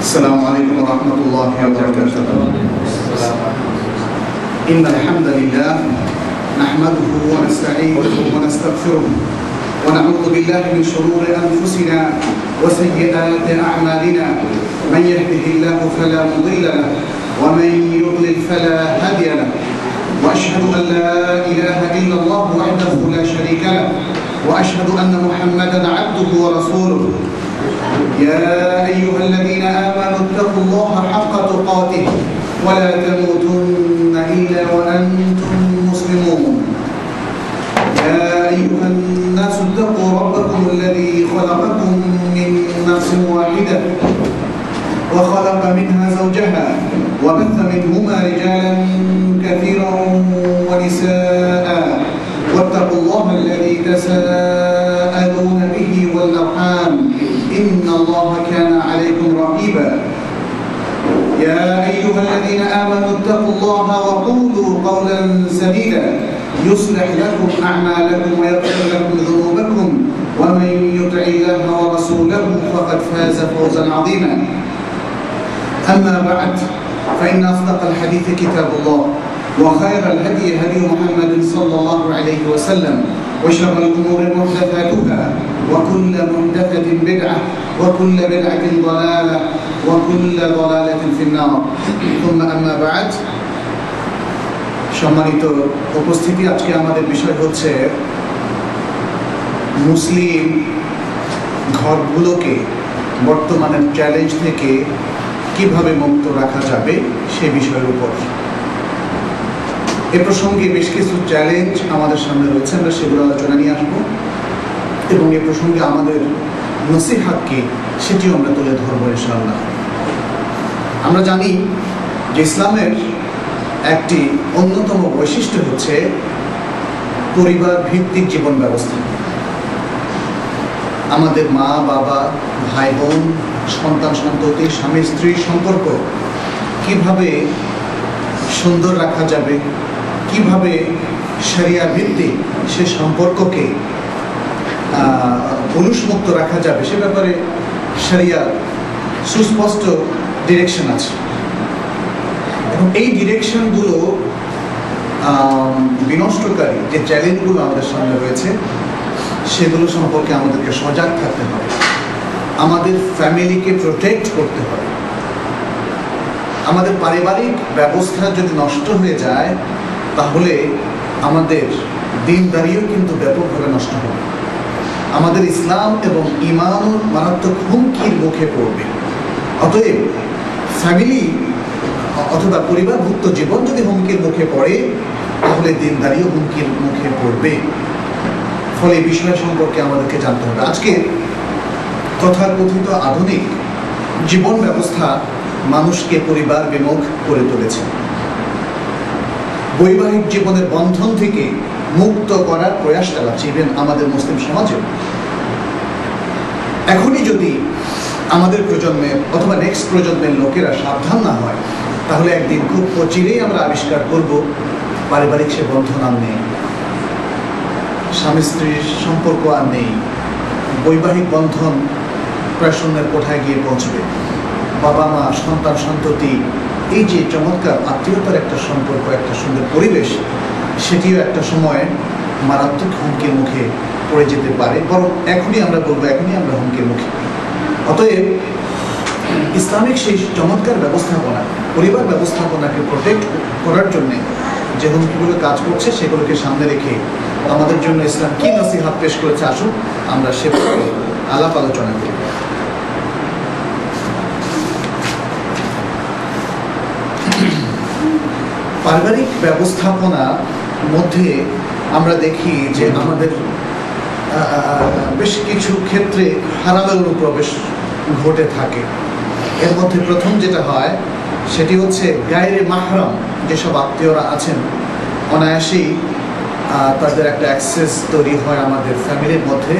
السلام عليكم ورحمة الله وبركاته. إن الحمد لله نحمده ونستعينه ونستغفره ونعوذ بالله من شرور أنفسنا وسيئات أعمالنا. من يهده الله فلا مضل له ومن يضلل فلا هادي له. وأشهد أن لا إله إلا الله وحده لا شريك له وأشهد أن محمدا عبده ورسوله. يا أيها الذين آمنوا اتقوا الله حق تقاته ولا تموتن إلا وأنتم مسلمون. يا أيها الناس اتقوا ربكم الذي خلقكم من نفس واحدة وخلق منها زوجها وبث منهما رجالا كثيرا ونساء واتقوا الله الذي تساءلون به والأرحام إن الله كان عليكم رقيبا. يا أيها الذين آمنوا اتقوا الله وقولوا قولا سديدا يصلح لكم أعمالكم ويغفر لكم ذنوبكم ومن يطع الله ورسوله فقد فاز فوزا عظيما. أما بعد فإن أصدق الحديث كتاب الله وخير الهدي هدي محمد صلى الله عليه وسلم وشر الأمور محدثاتها وكل محدثة بدعة وكل بدعة ضلالة وكل ضلالة في النار. ثم أما بعد সম্মানিত উপস্থিতি, আজকে আমাদের বিষয় হচ্ছে মুসলিম ঘরগুলোকে বর্তমানের চ্যালেঞ্জ থেকে কিভাবে মুক্ত রাখা যাবে সে বিষয়ের উপর। এ প্রসঙ্গে বেশ কিছু চ্যালেঞ্জ আমাদের সামনে রয়েছে, আমরা সেগুলো আলোচনা নিয়ে আসবো এবং এ প্রসঙ্গে আমাদের নসিহত কি সেটিও আমরা তুলে ধরবো ইনশাআল্লাহ। আমরা জানি যে ইসলামের একটি অন্যতম বৈশিষ্ট্য হচ্ছে পরিবার ভিত্তিক জীবন ব্যবস্থা। আমাদের মা বাবা, ভাই বোন, সন্তান সন্ততি, স্বামী স্ত্রীর সম্পর্ক কিভাবে সুন্দর রাখা যাবে, কিভাবে শরিয়া ভিত্তিক সে সম্পর্ককে পুরুষমুক্ত রাখা যাবে সে ব্যাপারে শরিয়া সুস্পষ্ট ডিরেকশন আছে এবং এই ডিরেকশনগুলো বিনষ্টকারী যে চ্যালেঞ্জগুলো আমাদের সামনে রয়েছে সেগুলো সম্পর্কে আমাদেরকে সজাগ থাকতে হবে। আমাদের ফ্যামিলিকে প্রোটেক্ট করতে হবে। আমাদের পারিবারিক ব্যবস্থা যদি নষ্ট হয়ে যায় তাহলে আমাদের দিনদারিও কিন্তু ব্যাপকভাবে নষ্ট হবে। আমাদের ইসলাম এবং ঈমান মারাত্মক হুমকির মুখে পড়বে। অতএব ফ্যামিলি অথবা পরিবারভুক্ত জীবন যদি হুমকির মুখে পড়ে তাহলে দিনদারিও হুমকির মুখে পড়বে। ফলে এই বিষয় সম্পর্কে আমাদেরকে জানতে হবে। আজকে তথাকথিত আধুনিক জীবন ব্যবস্থা মানুষকে পরিবার বিমুখ করে তুলেছে। বৈবাহিক জীবনের বন্ধন থেকে মুক্ত করার প্রয়াস চালাচ্ছে ইভেন আমাদের মুসলিম সমাজে। এখনই যদি আমাদের প্রজন্মের অথবা নেক্সট প্রজন্মের লোকেরা সাবধান না হয় তাহলে একদিন খুব অচিরেই আমরা আবিষ্কার করব পারিবারিক সে বন্ধন আর নেই, স্বামী স্ত্রীর সম্পর্ক আর নেই, বৈবাহিক বন্ধন প্রায় শূন্যের কোঠায় গিয়ে পৌঁছবে। বাবা মা, সন্তান সন্ততি, এই যে চমৎকার আত্মীয়তার একটা সম্পর্ক, একটা সুন্দর পরিবেশ, সেটিও একটা সময় মারাত্মক হুমকির মুখে পড়ে যেতে পারে। বরং এখনই আমরা বলবো এখনই আমরা হুমকির মুখে। অতএব ইসলামিক সেই চমৎকার ব্যবস্থাপনা, পরিবার ব্যবস্থাপনাকে প্রোটেক্ট করার জন্যে যে হুমকিগুলো কাজ করছে সেগুলোকে সামনে রেখে আমাদের জন্য ইসলাম কি নসিহত পেশ করেছে আসুন আমরা সে ব্যাপারে আলাপ আলোচনা করি। পারিবারিক ব্যবস্থাপনার মধ্যে আমরা দেখি যে আমাদের বেশ কিছু ক্ষেত্রে হারামের অনুপ্রবেশ ঘটে থাকে। এর মধ্যে প্রথম যেটা হয় সেটি হচ্ছে গায়রে মাহরাম যেসব আত্মীয়রা আছেন অনায়াসেই তাদের একটা অ্যাক্সেস তৈরি হয় আমাদের ফ্যামিলির মধ্যে।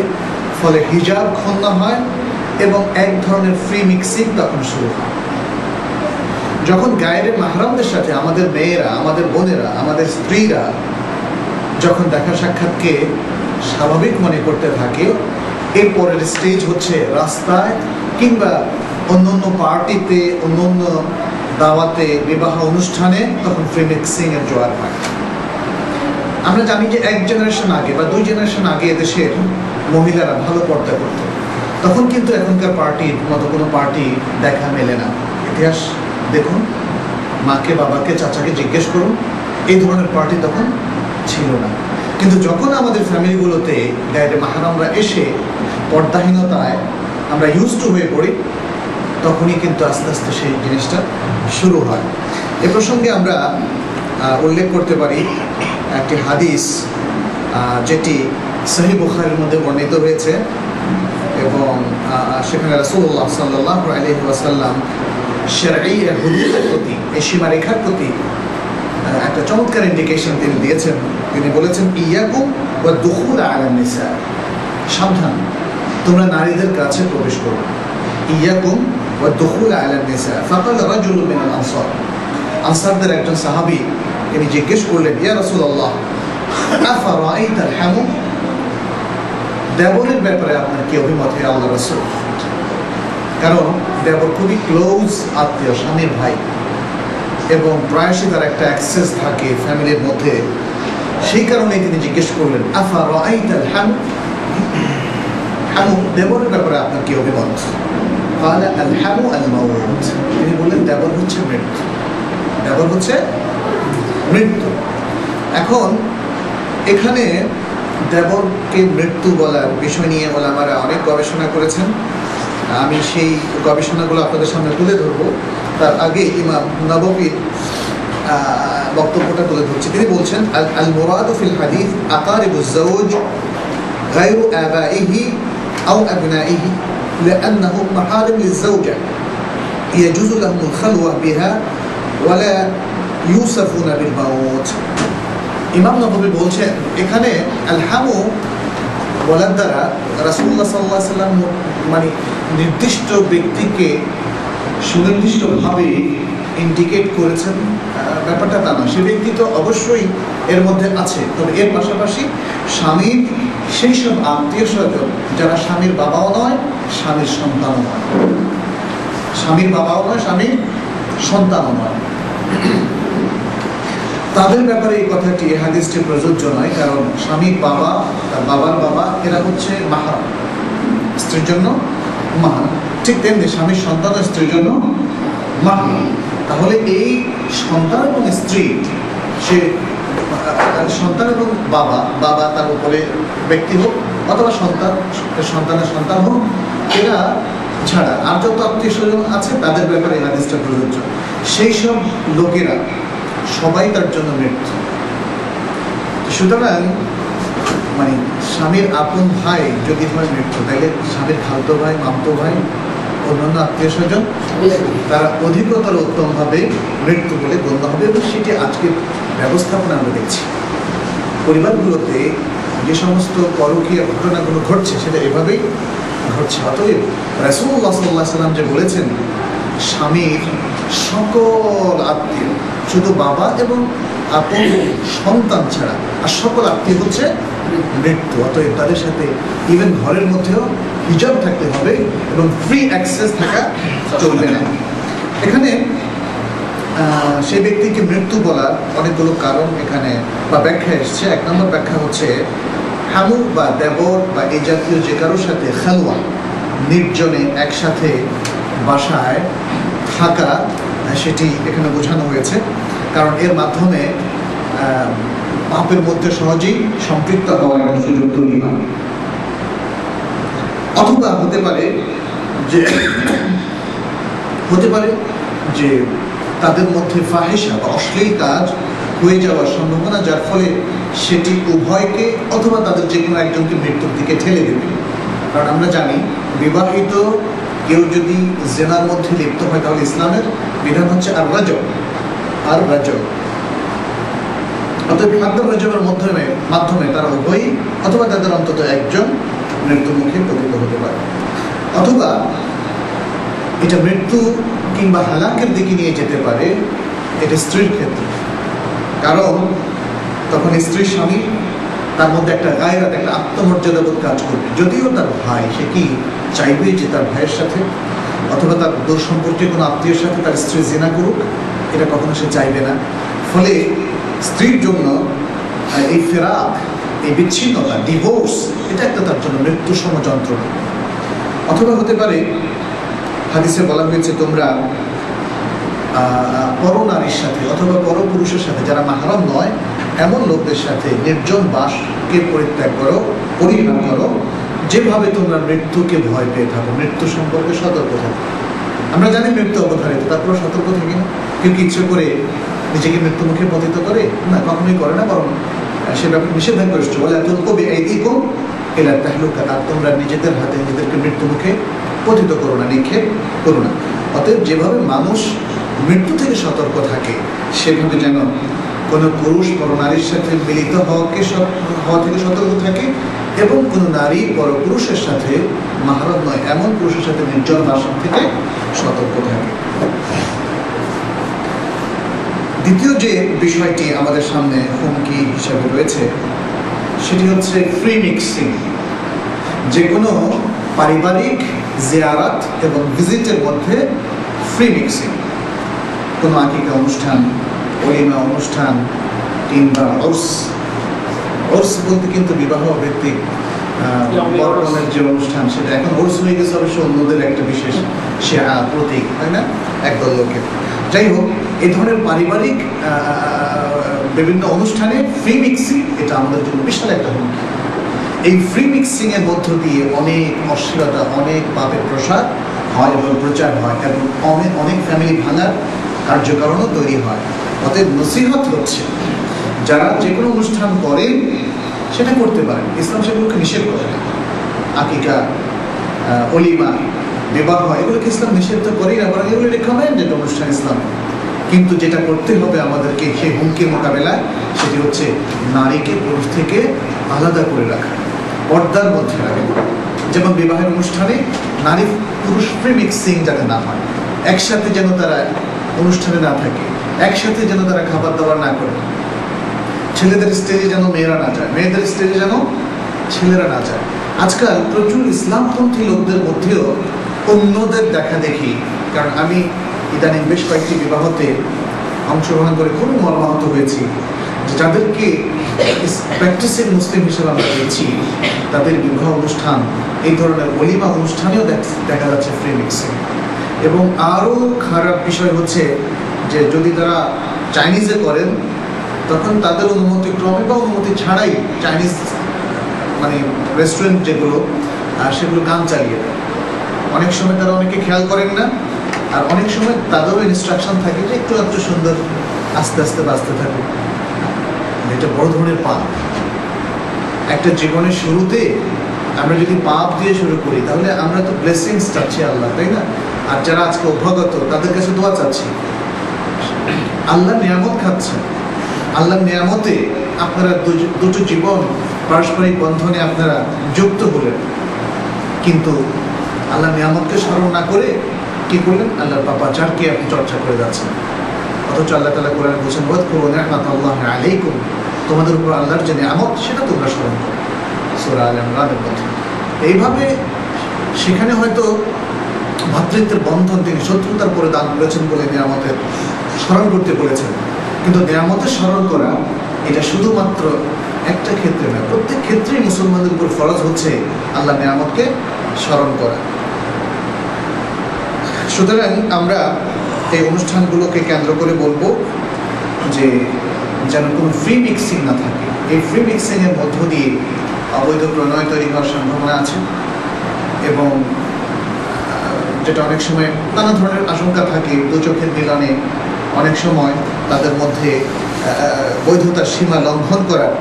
ফলে হিজাব ক্ষুণ্ণ হয় এবং এক ধরনের ফ্রি মিক্সিং তখন শুরু হয়। যখন গায়ের মাহরামদের সাথে আমাদের মেয়েরা, আমাদের বোনেরা, আমাদের স্ত্রীরা যখন দেখা সাক্ষাৎকে স্বাভাবিক মনে করতে থাকে, এরপরের স্টেজ হচ্ছে রাস্তায় কিংবা অন্য অন্য পার্টিতে, অন্য অন্য দাওয়াতে, বিবাহ অনুষ্ঠানে তখন ফ্রি মিক্সিং এর জোয়ার হয়। আমরা জানি যে এক জেনারেশন আগে বা 2 জেনারেশন আগে এদেশের মহিলারা ভালো পর্দা করত, তখন কিন্তু এখনকার পার্টির মতো কোনো পার্টি দেখা মেলে না। ইতিহাস দেখুন, মাকে, বাবাকে, চাচাকে জিজ্ঞেস করুন, এই ধরনের পার্টি তখন ছিল না। কিন্তু যখন আমাদের ফ্যামিলিগুলোতে গায়ে মাহারামরা এসে পর্দাহীনতায় আমরা ইউজ টু হয়ে পড়ি, তখনই কিন্তু আস্তে আস্তে সেই জিনিসটা শুরু হয়। এ প্রসঙ্গে আমরা উল্লেখ করতে পারি একটি হাদিস, যেটি সহিহ বুখারীর মধ্যে বর্ণিত হয়েছে, এবং সেখানে রাসূলুল্লাহ সাল্লাল্লাহু আলাইহি ওয়াসাল্লাম শারঈ হুদুদের প্রতি, এই সীমারেখার প্রতি একটা চমৎকার ইন্ডিকেশন তিনি দিয়েছেন। তিনি বলেছেন, ইয়াকুম ওয়া দুখুল আলা নিসা, সাবধান, তোমরা নারীদের কাছে প্রবেশ করো। ইয়াকুম ওয়া দুখুল আলা নিসা। ফাকাল রাজুলু মিনাল আনসার, আনসারদের একজন সাহাবী তিনি জিজ্ঞেস করলেন, ইয়া রাসূলুল্লাহ আফারাআইতাল হামু, দেবরের ব্যাপারে আপনার কি অভিমত হে আল্লাহর রাসূল? কারণ দেবর খুবই ক্লোজ আত্মীয়, স্বামীর ভাই, এবং প্রায়শই তার একটা অ্যাক্সেস থাকে ফ্যামিলির মধ্যে। সেই কারণেই তিনি জিজ্ঞেস করলেন, আফারাআইতাল হামু, হামু দেবরের ব্যাপারে আপনার কি অভিমত? ক্বালা আল হামু আল মাউত, তিনি বললেন দেবর হচ্ছে মৃত্যু, দেবর হচ্ছে মৃত্যু। এখন এখানে দেবরকে মৃত্যু বলার বিষয় নিয়ে ওলামারা অনেক গবেষণা করেছেন। আমি সেই গবেষণাগুলো আপনাদের সামনে তুলে ধরবো। তার আগে ইমাম নববীর বক্তব্যটা তুলে ধরছি। তিনি বলছেন, আল মুরাদু ফিল হাদিস আকারিবুজ যাওজ গায়রু আবাইহি আও আবনাইহি লিআন্নাহুম মাহারিম লিজ-যাওজা ইয়াজুজু লাহুমুল খালওয়া বিহা ওয়া লা ইউসাফুনা বিল মাউত। ইমাম নববী বলছেন, এখানে আল হামু বলার দ্বারা রাসূলুল্লাহ সাল্লাল্লাহু আলাইহি ওয়াসাল্লাম মানে নির্দিষ্ট ব্যক্তিকে সুনির্দিষ্টভাবে ইন্ডিকেট করেছেন ব্যাপারটা তা না। সে ব্যক্তি তো অবশ্যই এর মধ্যে আছে, তবে এর পাশাপাশি স্বামীর সেই সব আত্মীয় স্বজন যারা স্বামীর বাবাও নয়, স্বামীর সন্তানও নয়, স্বামীর বাবাও নয়, স্বামীর সন্তানও নয়, তাদের ব্যাপারে এই কথাটি, এই হাদিসটি প্রযোজ্য নয়। কারণ স্বামীর বাবা, তার বাবার বাবা, এরা হচ্ছে মাহরাম, স্ত্রীর জন্য মাহরাম। ঠিক তেমনি স্বামীর সন্তান স্ত্রীর জন্য মাহরাম। তাহলে এই সন্তান এবং স্ত্রী, সে সন্তান এবং বাবা, বাবা তার উপরে ব্যক্তি হোক অথবা সন্তানের সন্তান হোক, এরা ছাড়া আর যত আত্মীয় স্বজন আছে তাদের ব্যাপারে এই হাদিসটা প্রযোজ্য। সেই সব লোকেরা সবাই তার জন্য মৃত্যু। সুতরাং মানে স্বামীর আপন ভাই যদি হয় মৃত্যু, তাহলে স্বামীর খালতো ভাই, মামতো ভাই, অন্যান্য আত্মীয় স্বজন, তারা অধিকতর উত্তমভাবে মৃত্যু বলে গণ্য হবে। এবং সেটি আজকের ব্যবস্থাপনা আমরা দেখছি পরিবারগুলোতে, যে সমস্ত পরকীয়া ঘটনাগুলো ঘটছে সেটা এভাবেই ঘটছে। অতএব রাসূলুল্লাহ সাল্লাল্লাহু আলাইহি ওয়াসাল্লাম যে বলেছেন, স্বামীর সকল আত্মীয়, শুধু বাবা এবং আপন সন্তান ছাড়া আর সকল আত্মীয় হচ্ছে মৃত্যু। অতএব তাদের সাথে ইভেন ঘরের মধ্যেও হিজাব থাকতে হবে এবং ফ্রি অ্যাক্সেস থাকা চলবে না। এখানে সেই ব্যক্তিকে মৃত্যু বলার অনেকগুলো কারণ এখানে বা ব্যাখ্যা এসছে। 1 নম্বর ব্যাখ্যা হচ্ছে, হামু বা দেবর বা এই জাতীয় যে কারোর সাথে খালওয়া, নির্জনে একসাথে বাসায় থাকা, সেটি এখানে বোঝানো হয়েছে। কারণ এর মাধ্যমে পাপের মধ্যে সহজেই সম্পৃক্ত হওয়ার একটা সুযোগ তৈরি হয়। অথবা হতে পারে যে তাদের মধ্যে ফাহিশা বা অশ্লীল কাজ হয়ে যাওয়ার সম্ভাবনা, যার ফলে সেটি উভয়কে অথবা তাদের যে কোনো একজনকে মৃত্যুর দিকে ঠেলে দেবে। কারণ আমরা জানি, বিবাহিত কেউ যদি জেনার মধ্যে লিপ্ত হয় তাহলে ইসলামের বিধান হচ্ছে আর রাজম। অতএব হাদ্দুর রাজমের মাধ্যমে তারা উভয়ই অথবা তাদের অন্তত একজন মৃত্যুর মুখে পতিত হতে পারে। অথবা এটা মৃত্যু কিংবা হালাকের দিকে নিয়ে যেতে পারে, এটা স্ত্রীর ক্ষেত্রে। কারণ তখন স্ত্রীর স্বামী, তার মধ্যে একটা গায়রাত, একটা আত্মমর্যাদাবোধ কাজ করবে। যদিও তার ভাই, সে কি চাইবে যে তার ভাইয়ের সাথে অথবা তার দূর সম্পর্কে কোনো আত্মীয়ের সাথে তার স্ত্রী জিনা করুক, এটা কখনো সে চাইবে না। ফলে স্ত্রীর জন্য এই ফেরাক, এই বিচ্ছিন্নতা, ডিভোর্স, এটা একটা তার জন্য মৃত্যুসম যন্ত্রণা। অথবা হতে পারে হাদিসে বলা হয়েছে তোমরা পরনারীর সাথে অথবা পরপুরুষের সাথে, যারা মাহরাম নয় এমন লোকদের সাথে নির্জন বাসকে পরিত্যাগ করো, পরিহার করো, যেভাবে তোমরা মৃত্যুকে ভয় পেয়ে থাকো, মৃত্যু সম্পর্কে সতর্ক থাকো। আমরা জানি মৃত্যু অবধারিত, তারপরে সতর্ক থাকি না। কেউ কি ইচ্ছে করে নিজেকে মৃত্যুমুখে পতিত করে? না, কখনোই করে না, বরং সে ব্যাপারে নিষেধাজ্ঞা এসছে, বলে তুলকবি এইদিকুম ইলা তাহলুকা, আর তোমরা নিজেদের হাতে নিজেদেরকে মৃত্যুমুখে পতিত করো না, নিক্ষেপ করো না। অতএব যেভাবে মানুষ মৃত্যু থেকে সতর্ক থাকে, সেভাবে যেন কোনো পুরুষ পরনারীর সাথে মিলিত হওয়া থেকে সতর্ক থাকে, এবং কোনো নারী পরপুরুষের সাথে মাহরাম নয় এমন পুরুষের সাথে নির্জন বাসন থেকে সতর্ক থাকে। দ্বিতীয় যে বিষয়টি আমাদের সামনে হুমকি হিসাবে রয়েছে, সেটি হচ্ছে ফ্রি মিক্সিং। যে কোনো পারিবারিক জিয়ারাত এবং ভিজিটের মধ্যে ফ্রি মিক্সিং, কোনো আকিকা অনুষ্ঠান, ওলিমা অনুষ্ঠান, কিংবা ওর্স বলতে কিন্তু বিবাহ ভিত্তিক বরণের যে অনুষ্ঠান, সেটা এখন ওর্স হয়ে গেছে অবশ্য অন্যদের একটা বিশেষ প্রতীক, তাই না, একদল লোকের। যাই হোক, এই ধরনের পারিবারিক বিভিন্ন অনুষ্ঠানে ফ্রি মিক্সিং, এটা আমাদের জন্য বিশাল একটা হুমকি। এই ফ্রি মিক্সিং এর মধ্য দিয়ে অনেক অশ্লীলতা, অনেক পাপের প্রসার হয় এবং প্রচার হয়, এবং অনেক ফ্যামিলি ভাঙার কার্যকারণও তৈরি হয়। অতএব নসিহত হচ্ছে, যারা যে কোনো অনুষ্ঠান করেন সেটা করতে পারেন, ইসলাম সেগুলোকে নিষেধ করে না। আকিকা, ওলিমা, বিবাহ, এগুলোকে ইসলাম নিষেধ তো করেই না, বরং এগুলো রেকমেন্ডেড অনুষ্ঠান ইসলাম। কিন্তু যেটা করতে হবে আমাদেরকে সেই হুমকির মোকাবেলায়, সেটি হচ্ছে নারীকে পুরুষ থেকে আলাদা করে রাখা, পর্দার মধ্যে রাখা। যেমন বিবাহের অনুষ্ঠানে নারী পুরুষ ফ্রি মিক্সিং যাতে না হয়, একসাথে যেন তারা অনুষ্ঠানে না থাকে, একসাথে যেন তারা খাবার দাবার না করে, ছেলেদের স্টেজে যেন মেয়েরা না যায়, মেয়েদের স্টেজে যেন ছেলেরা না যায়। আজকাল প্রচুর ইসলামপন্থী লোকদের মধ্যেও অন্যদের দেখা দেখি, কারণ আমি ইদানিং বেশ কয়েকটি বিবাহতে অংশগ্রহণ করে খুবই মর্মাহত হয়েছি, যে যাদেরকে প্র্যাকটিসিং মুসলিম হিসেবে আমরা পেয়েছি, তাদের বিবাহ অনুষ্ঠান, এই ধরনের ওলিমা অনুষ্ঠানেও দেখা যাচ্ছে ফ্রি মিক্সিং। এবং আরও খারাপ বিষয় হচ্ছে যে যদি তারা চাইনিজে করেন, তখন তাদের অনুমতি ক্রমে বা অনুমতি ছাড়াই চাইনিজ মানে রেস্টুরেন্ট যেগুলো, সেগুলো কাম চালিয়ে দেয়। অনেক সময় তারা অনেকে খেয়াল করেন না, আর অনেক সময় তাদেরও ইনস্ট্রাকশন থাকে যে একটু একটু সুন্দর আস্তে আস্তে বাঁচতে থাকে। এটা বড় ধরনের পাপ। একটা জীবনের শুরুতে আমরা যদি পাপ দিয়ে শুরু করি, তাহলে আমরা তো ব্লেসিংস চাচ্ছি আল্লাহ, তাই না? আর যারা আজকে অভ্যাগত, তাদের কাছে দোয়া চাচ্ছি। আল্লাহ নিয়ামত খাচ্ছেন, আল্লাহর নিয়ামতে আপনারা দুটো জীবন পারস্পরিক বন্ধনে আপনারা যুক্ত হলেন, কিন্তু আল্লাহ নিয়ামতকে স্মরণ না করে কি করলেন? আল্লাহর পাপাচারকে আপনি চর্চা করে যাচ্ছেন। অথচ আল্লাহ তাআলা কোরআনে বলেছেন, ওয়াজকুরু নি'মাতাল্লাহি আলাইকুম, তোমাদের উপর আল্লাহর যে নিয়ামত সেটা তোমরা স্মরণ করো, সূরা আল ইমরানের মধ্যে। এইভাবে সেখানে হয়তো ভাতৃত্বের বন্ধন তিনি শত্রুতার পরে দান করেছেন বলে নিয়ামতের স্মরণ করতে বলেছেন, কিন্তু নিয়ামতের স্মরণ করা এটা শুধুমাত্র একটা ক্ষেত্রে না, প্রত্যেক ক্ষেত্রেই মুসলমানদের উপর ফরজ হচ্ছে আল্লাহ নিয়ামতকে স্মরণ করা। সুতরাং আমরা এই অনুষ্ঠানগুলোকে কেন্দ্র করে বলবো যে যেন কোনো ফ্রি মিক্সিং না থাকে। এই ফ্রি মিক্সিং এর মধ্য দিয়ে অবৈধ প্রণয় তৈরি হওয়ার সম্ভাবনা আছে, এবং যেটা অনেক সময় নানা ধরনের আশঙ্কা থাকে, দু চোখের মিলনে অনেক সময় তাদের মধ্যে বৈধতার সীমা লঙ্ঘন করার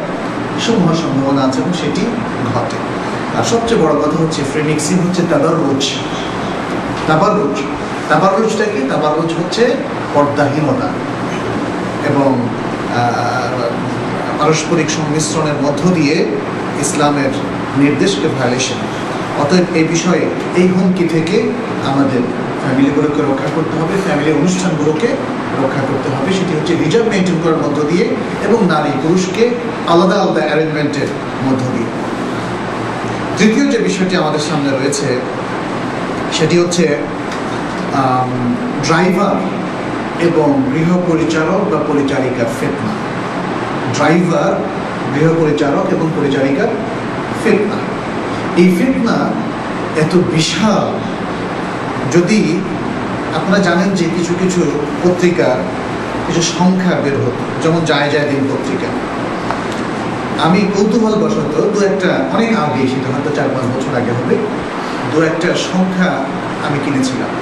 সমূহ সম্ভাবনা আছে, এবং সেটি ঘটে। আর সবচেয়ে বড় কথা হচ্ছে ফ্রি মিক্সিং হচ্ছে তাবাররুজ। তাবাররুজটা কি? তাবাররুজ হচ্ছে পর্দাহীনতা এবং পারস্পরিক সংমিশ্রণের মধ্য দিয়ে ইসলামের নির্দেশকে ভায়োলেশন। অতএব এই বিষয়ে, এই হুমকি থেকে আমাদের ফ্যামিলিগুলোকে রক্ষা করতে হবে, ফ্যামিলি অনুষ্ঠানগুলোকে রক্ষা করতে হবে। সেটি হচ্ছে রিজার্ভ মেনটেন করার মধ্য দিয়ে এবং নারী পুরুষকে আলাদা আলাদা অ্যারেঞ্জমেন্টের মধ্য দিয়ে। তৃতীয় যে বিষয়টি আমাদের সামনে রয়েছে সেটি হচ্ছে ড্রাইভার এবং গৃহ পরিচারক বা পরিচারিকার ফিতনা। ড্রাইভার, গৃহ পরিচারক এবং পরিচারিকার ফিতনা। এই ফিতনা এত বিশাল, যদি আপনারা জানেন যে কিছু কিছু পত্রিকার কিছু সংখ্যা বের হতো, যেমন যায় যায় দিন পত্রিকা। আমি কৌতূহলবশত দু একটা, অনেক আগে, সেটা হয়তো 4-5 বছর আগে হবে, দু একটা সংখ্যা আমি কিনেছিলাম।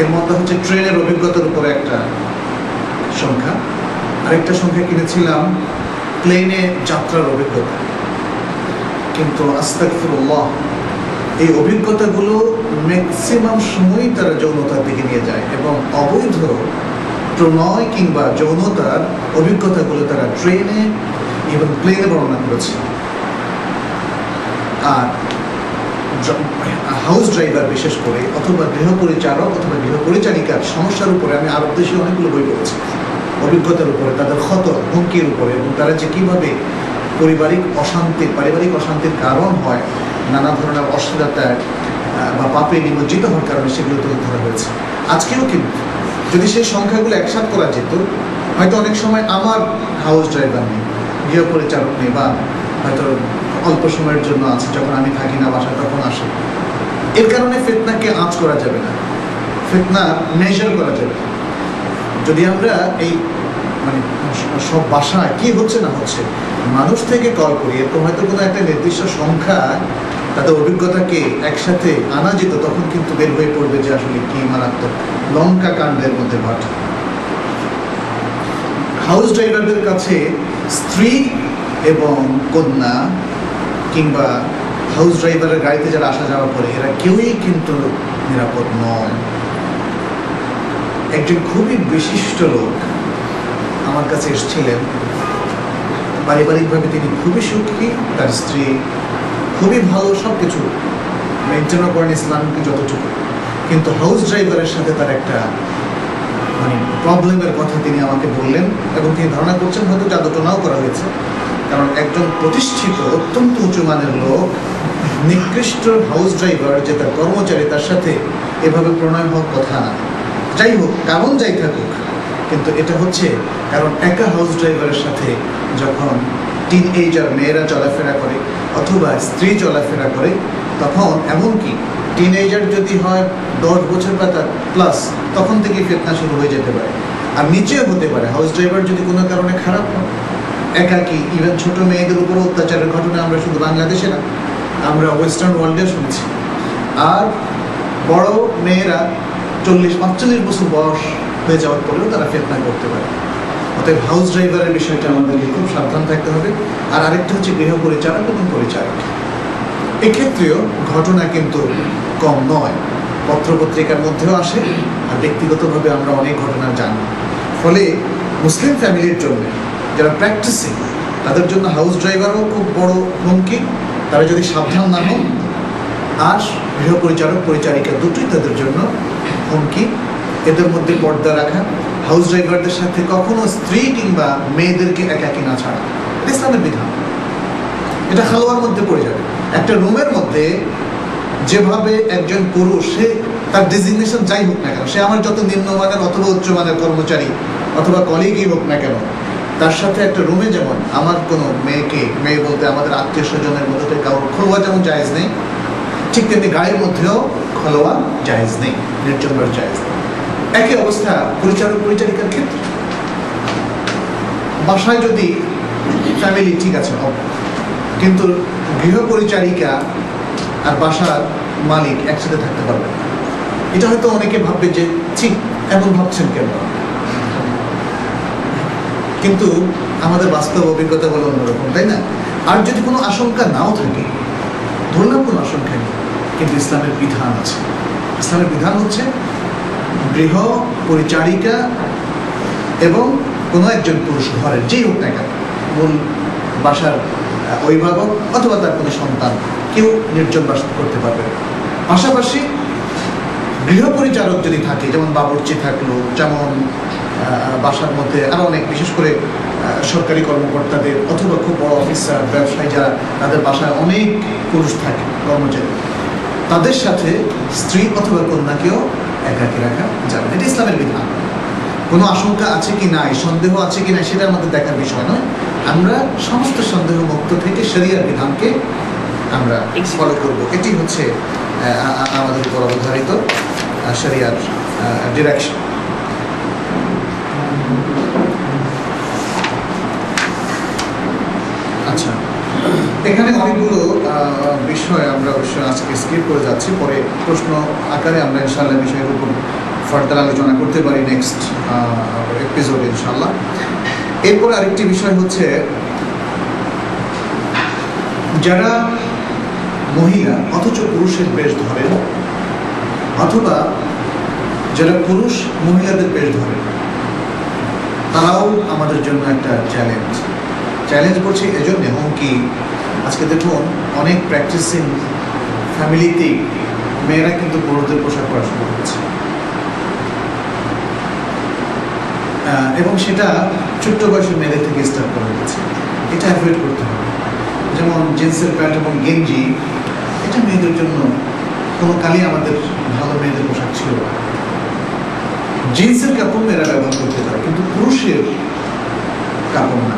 এর মধ্যে হচ্ছে ট্রেনের অভিজ্ঞতার উপরে একটা সংখ্যা, আরেকটা সংখ্যা কিনেছিলাম প্লেনে যাত্রার অভিজ্ঞতা। কিন্তু আস্তাগফিরুল্লাহ, এই অভিজ্ঞতাগুলো ম্যাক্সিমাম সময়ই তারা যৌনতার দিকে নিয়ে যায় এবং অবৈধ প্রণয় কিংবা যৌনতার অভিজ্ঞতাগুলো তারা ট্রেনে এবং প্লেনে বর্ণনা করেছে। আর হাউস ড্রাইভার বিশেষ করে, অথবা গৃহ পরিচারক অথবা গৃহ পরিচারিকার সমস্যার উপরে আমি আরব দেশে অনেকগুলো বই পড়েছি, অভিজ্ঞতার উপরে, তাদের ক্ষত হুমকির উপরে, এবং তারা যে কীভাবে পারিবারিক অশান্তির কারণ হয় নানা ধরনের অশ্লীলতায় বা পাপে নিমজ্জিত হওয়ার কারণে, সেগুলো তুলে ধরা হয়েছে। আজকেও কিন্তু যদি সেই সংখ্যাগুলো একসাথ করা যেত, হয়তো অনেক সময় আমার হাউস ড্রাইভার নেই, গৃহ পরিচারক নেই, বা হয়তো অল্প সময়ের জন্য আছে, যখন আমি থাকি না বাসায় তখন আসে। এর কারণে ফিতনাকে আঁচ করা যাবে না, ফিতনা মেজার করা যাবে না। যদি আমরা এই মানে সব বাসায় কি হচ্ছে না হচ্ছে মানুষ থেকে কল করি, এরকম হয়তো কোনো একটা নির্দিষ্ট সংখ্যা তাদের অভিজ্ঞতাকে একসাথে আনা যেত, তখন কিন্তু বের হয়ে পড়বে যে আসলে কি মারাত্মক লঙ্কা কাণ্ডের মধ্যে ঘটে। হাউস ড্রাইভারদের কাছে স্ত্রী এবং কন্যা কিংবা হাউস ড্রাইভারের গাড়িতে যারা আসা যাওয়া করে, এরা কেউই কিন্তু নিরাপদ নয়। একজন খুবই বিশিষ্ট লোক আমার কাছে এসেছিলেন, পারিবারিকভাবে তিনি খুবই সুখী, তার স্ত্রী খুবই ভালো, সব কিছু মেনটেনও করেন ইসলামকে যতটুকু, কিন্তু হাউস ড্রাইভারের সাথে তার একটা মানে প্রবলেমের কথা তিনি আমাকে বললেন, এবং তিনি ধারণা করছেন হয়তো জাদুটনাও করা হয়েছে। কারণ একজন প্রতিষ্ঠিত অত্যন্ত উঁচু মানের লোক, নিকৃষ্ট হাউস ড্রাইভার যে তার কর্মচারী, তার সাথে এভাবে প্রণয় হওয়ার কথা না। যাই হোক, কারণ যাই থাকুক, কিন্তু এটা হচ্ছে কারণ একা হাউস ড্রাইভারের সাথে যখন টিনএজার মেয়েরা চলাফেরা করে অথবা স্ত্রী চলাফেরা করে, তখন এমনকি টিনএজার যদি হয় 10 বছর বা তার প্লাস, তখন থেকে ফিতনা শুরু হয়ে যেতে পারে। আর নিচেও হতে পারে হাউস ড্রাইভার যদি কোনো কারণে খারাপ হয়, একাকী, ইভেন ছোট মেয়েদের উপর অত্যাচারের ঘটনা আমরা শুধু বাংলাদেশে না, আমরা ওয়েস্টার্ন ওয়ার্ল্ডেও শুনেছি। আর বড় মেয়েরা 40-45 বছর বয়স হয়ে যাওয়ার পরেও তারা ফিতনা করতে পারে। অতএব হাউস ড্রাইভারের বিষয়টা আমাদেরকে খুব সাবধান থাকতে হবে। আর আরেকটা হচ্ছে গৃহ পরিচারক এবং পরিচারক, এক্ষেত্রেও ঘটনা কিন্তু কম নয়, পত্রপত্রিকার মধ্যেও আসে, আর ব্যক্তিগতভাবে আমরা অনেক ঘটনা জানি। ফলে মুসলিম ফ্যামিলির জন্য যারা প্র্যাকটিসিং, তাদের জন্য হাউস ড্রাইভারও খুব বড় হুমকি, তারা যদি সাবধান না হন। আর গৃহ পরিচারক পরিচারিকা দুটোই তাদের জন্য হুমকি। এদের মধ্যে পর্দা রাখা, হাউস ড্রাইভারদের সাথে কখনো স্ত্রী কিংবা মেয়েদেরকে একাকী না ছাড়া, এটা ইসলামের বিধান। এটা খালোয়ার মধ্যে পড়ে যাবে। একটা রুমের মধ্যে যেভাবে একজন পুরুষ, সে তার ডেজিগনেশন যাই হোক না কেন, সে আমার যত নিম্নমানের অথবা উচ্চমানের কর্মচারী অথবা কলিগই হোক না কেন, তার সাথে একটা রুমে যেমন আমার কোনো মেয়ে বলতে আমাদের আত্মীয় স্বজনের মধ্যে কারোর খোলোয়া যেমন জায়েজ নেই, ঠিক তেমনি গাড়ির মধ্যেও খোলোয়া জায়েজ নেই, নির্জনবার জায়েজ নেই। একই অবস্থা পরিচারক পরিচারিকার ক্ষেত্রে। বাসায় যদি ফ্যামিলি ঠিক আছে, কিন্তু গৃহ পরিচারিকা আর বাসার মালিক একসাথে থাকতে পারবে না। এটা হয়তো অনেকে ভাববে যে ঠিক এমন ভাবছেন কেন, কিন্তু আমাদের বাস্তব অভিজ্ঞতা বলে অন্যরকম, তাই না? আর যদি কোনো আশঙ্কা নাও থাকে, ধরলাম কোনো আশঙ্কা নেই, কিন্তু ইসলামের বিধান আছে। ইসলামের বিধান হচ্ছে গৃহ পরিচারিকা এবং কোনো একজন পুরুষ, ঘরের যেই হোক না কেন, মূল বাসার অভিভাবক অথবা তার কোনো সন্তান, কেউ নির্জন বাস করতে পারবে। পাশাপাশি গৃহ পরিচারক যদি থাকে, যেমন বাবুর্চি থাকলো, যেমন বাসার মধ্যে আরও অনেক, বিশেষ করে সরকারি কর্মকর্তাদের অথবা খুব বড় অফিসার, ব্যবসায়ী যারা, তাদের বাসায় অনেক পুরুষ থাকে কর্মচারী, তাদের সাথে স্ত্রী অথবা কন্যাকেও একাকী রাখা যাবে না। এটা ইসলামের বিধান। কোনো আশঙ্কা আছে কি নাই, সন্দেহ আছে কি নাই, সেটা আমাদের দেখার বিষয় নয়। আমরা সমস্ত সন্দেহ মুক্ত থেকে শরিয়ার বিধানকে আমরা ফলো করব। এটি হচ্ছে আমাদের উপর অবধারিত শরিয়ার ডিরেকশন। আচ্ছা, এখানে অনেকগুলো বিষয় আমরা অবশ্যই আজকে স্কিপ করে যাচ্ছি, পরে প্রশ্ন আকারে আমরা ইনশাআল্লাহ বিষয়ের উপর ফার্দার আলোচনা করতে পারি নেক্সট এপিসোডে ইনশাআল্লাহ। এরপরে আরেকটি বিষয় হচ্ছে, যারা মহিলা অথচ পুরুষের বেশ ধরেন, অথবা যারা পুরুষ মহিলাদের বেশ ধরেন, তারাও আমাদের জন্য একটা চ্যালেঞ্জ করছে। এজন্য হুমকি, আজকে দেখুন অনেক প্র্যাকটিসিং ফ্যামিলিতে মেয়েরা কিন্তু পুরুষদের পোশাক পরা শুরু করছে, এবং সেটা ছোট্ট বয়সের মেয়েদের থেকে স্টার্ট করা হয়েছে। এটা অ্যাভয়েড করতে হবে। যেমন জিন্সের প্যান্ট এবং গেঞ্জি, এটা মেয়েদের জন্য কোনো কালই আমাদের ভালো মেয়েদের পোশাক ছিল না। জিন্সের কাপড় মেয়েরা ব্যবহার করতে পারে, কিন্তু পুরুষের কাপড় না।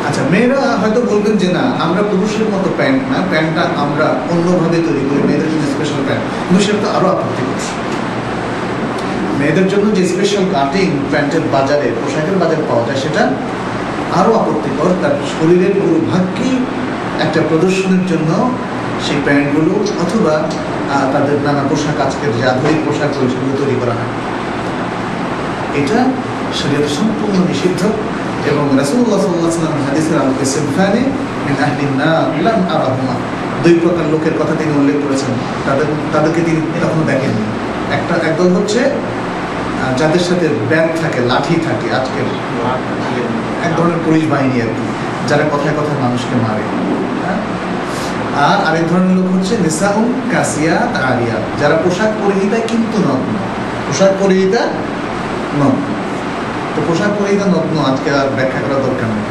আচ্ছা, মেয়েরা হয়তো বলবেন যে না, আমরা পুরুষের মতো প্যান্ট না, প্যান্টটা আমরা অন্যভাবে তৈরি করি, মেয়েদের জন্য স্পেশাল প্যান্ট, কিন্তু সেটা তো আরও আপত্তিকর। মেয়েদের জন্য যে স্পেশাল কাটিং প্যান্টের বাজারে, পোশাকের বাজারে পাওয়া যায়, সেটা আরও আপত্তিকর। তার শরীরের পুরো ভাগকেই একটা প্রদর্শনের জন্য সেই প্যান্টগুলো অথবা তাদের নানা পোশাক, আজকের যে আধুনিক পোশাক সেগুলো তৈরি করা হয়। এটা শরীয়তে সম্পূর্ণ নিষিদ্ধ। এবং রাসূলুল্লাহ সাল্লাল্লাহু আলাইহি ওয়াসাল্লাম হাদিসের আলোকে সিনফানি মিন আহলিন নার লাম আরাহুমা, দুই প্রকার লোকের কথা তিনি উল্লেখ করেছেন, তাদেরকে তিনি এখনো দেখেননি। একদল হচ্ছে যাদের সাথে ব্যাগ থাকে, লাঠি থাকে, আজকের এক ধরনের পুলিশ বাহিনী আর কি, যারা কথায় কথায় মানুষকে মারে। আর আরেক ধরনের লোক হচ্ছে নিসাউন কাসিয়াত আরিয়াত, যারা পোশাক পরিহিতা কিন্তু নগ্ন। পোশাক পরিহিতা নগ্ন, তো পোশাক পরিহিতা নগ্ন আজকে আর ব্যাখ্যা করার দরকার নেই।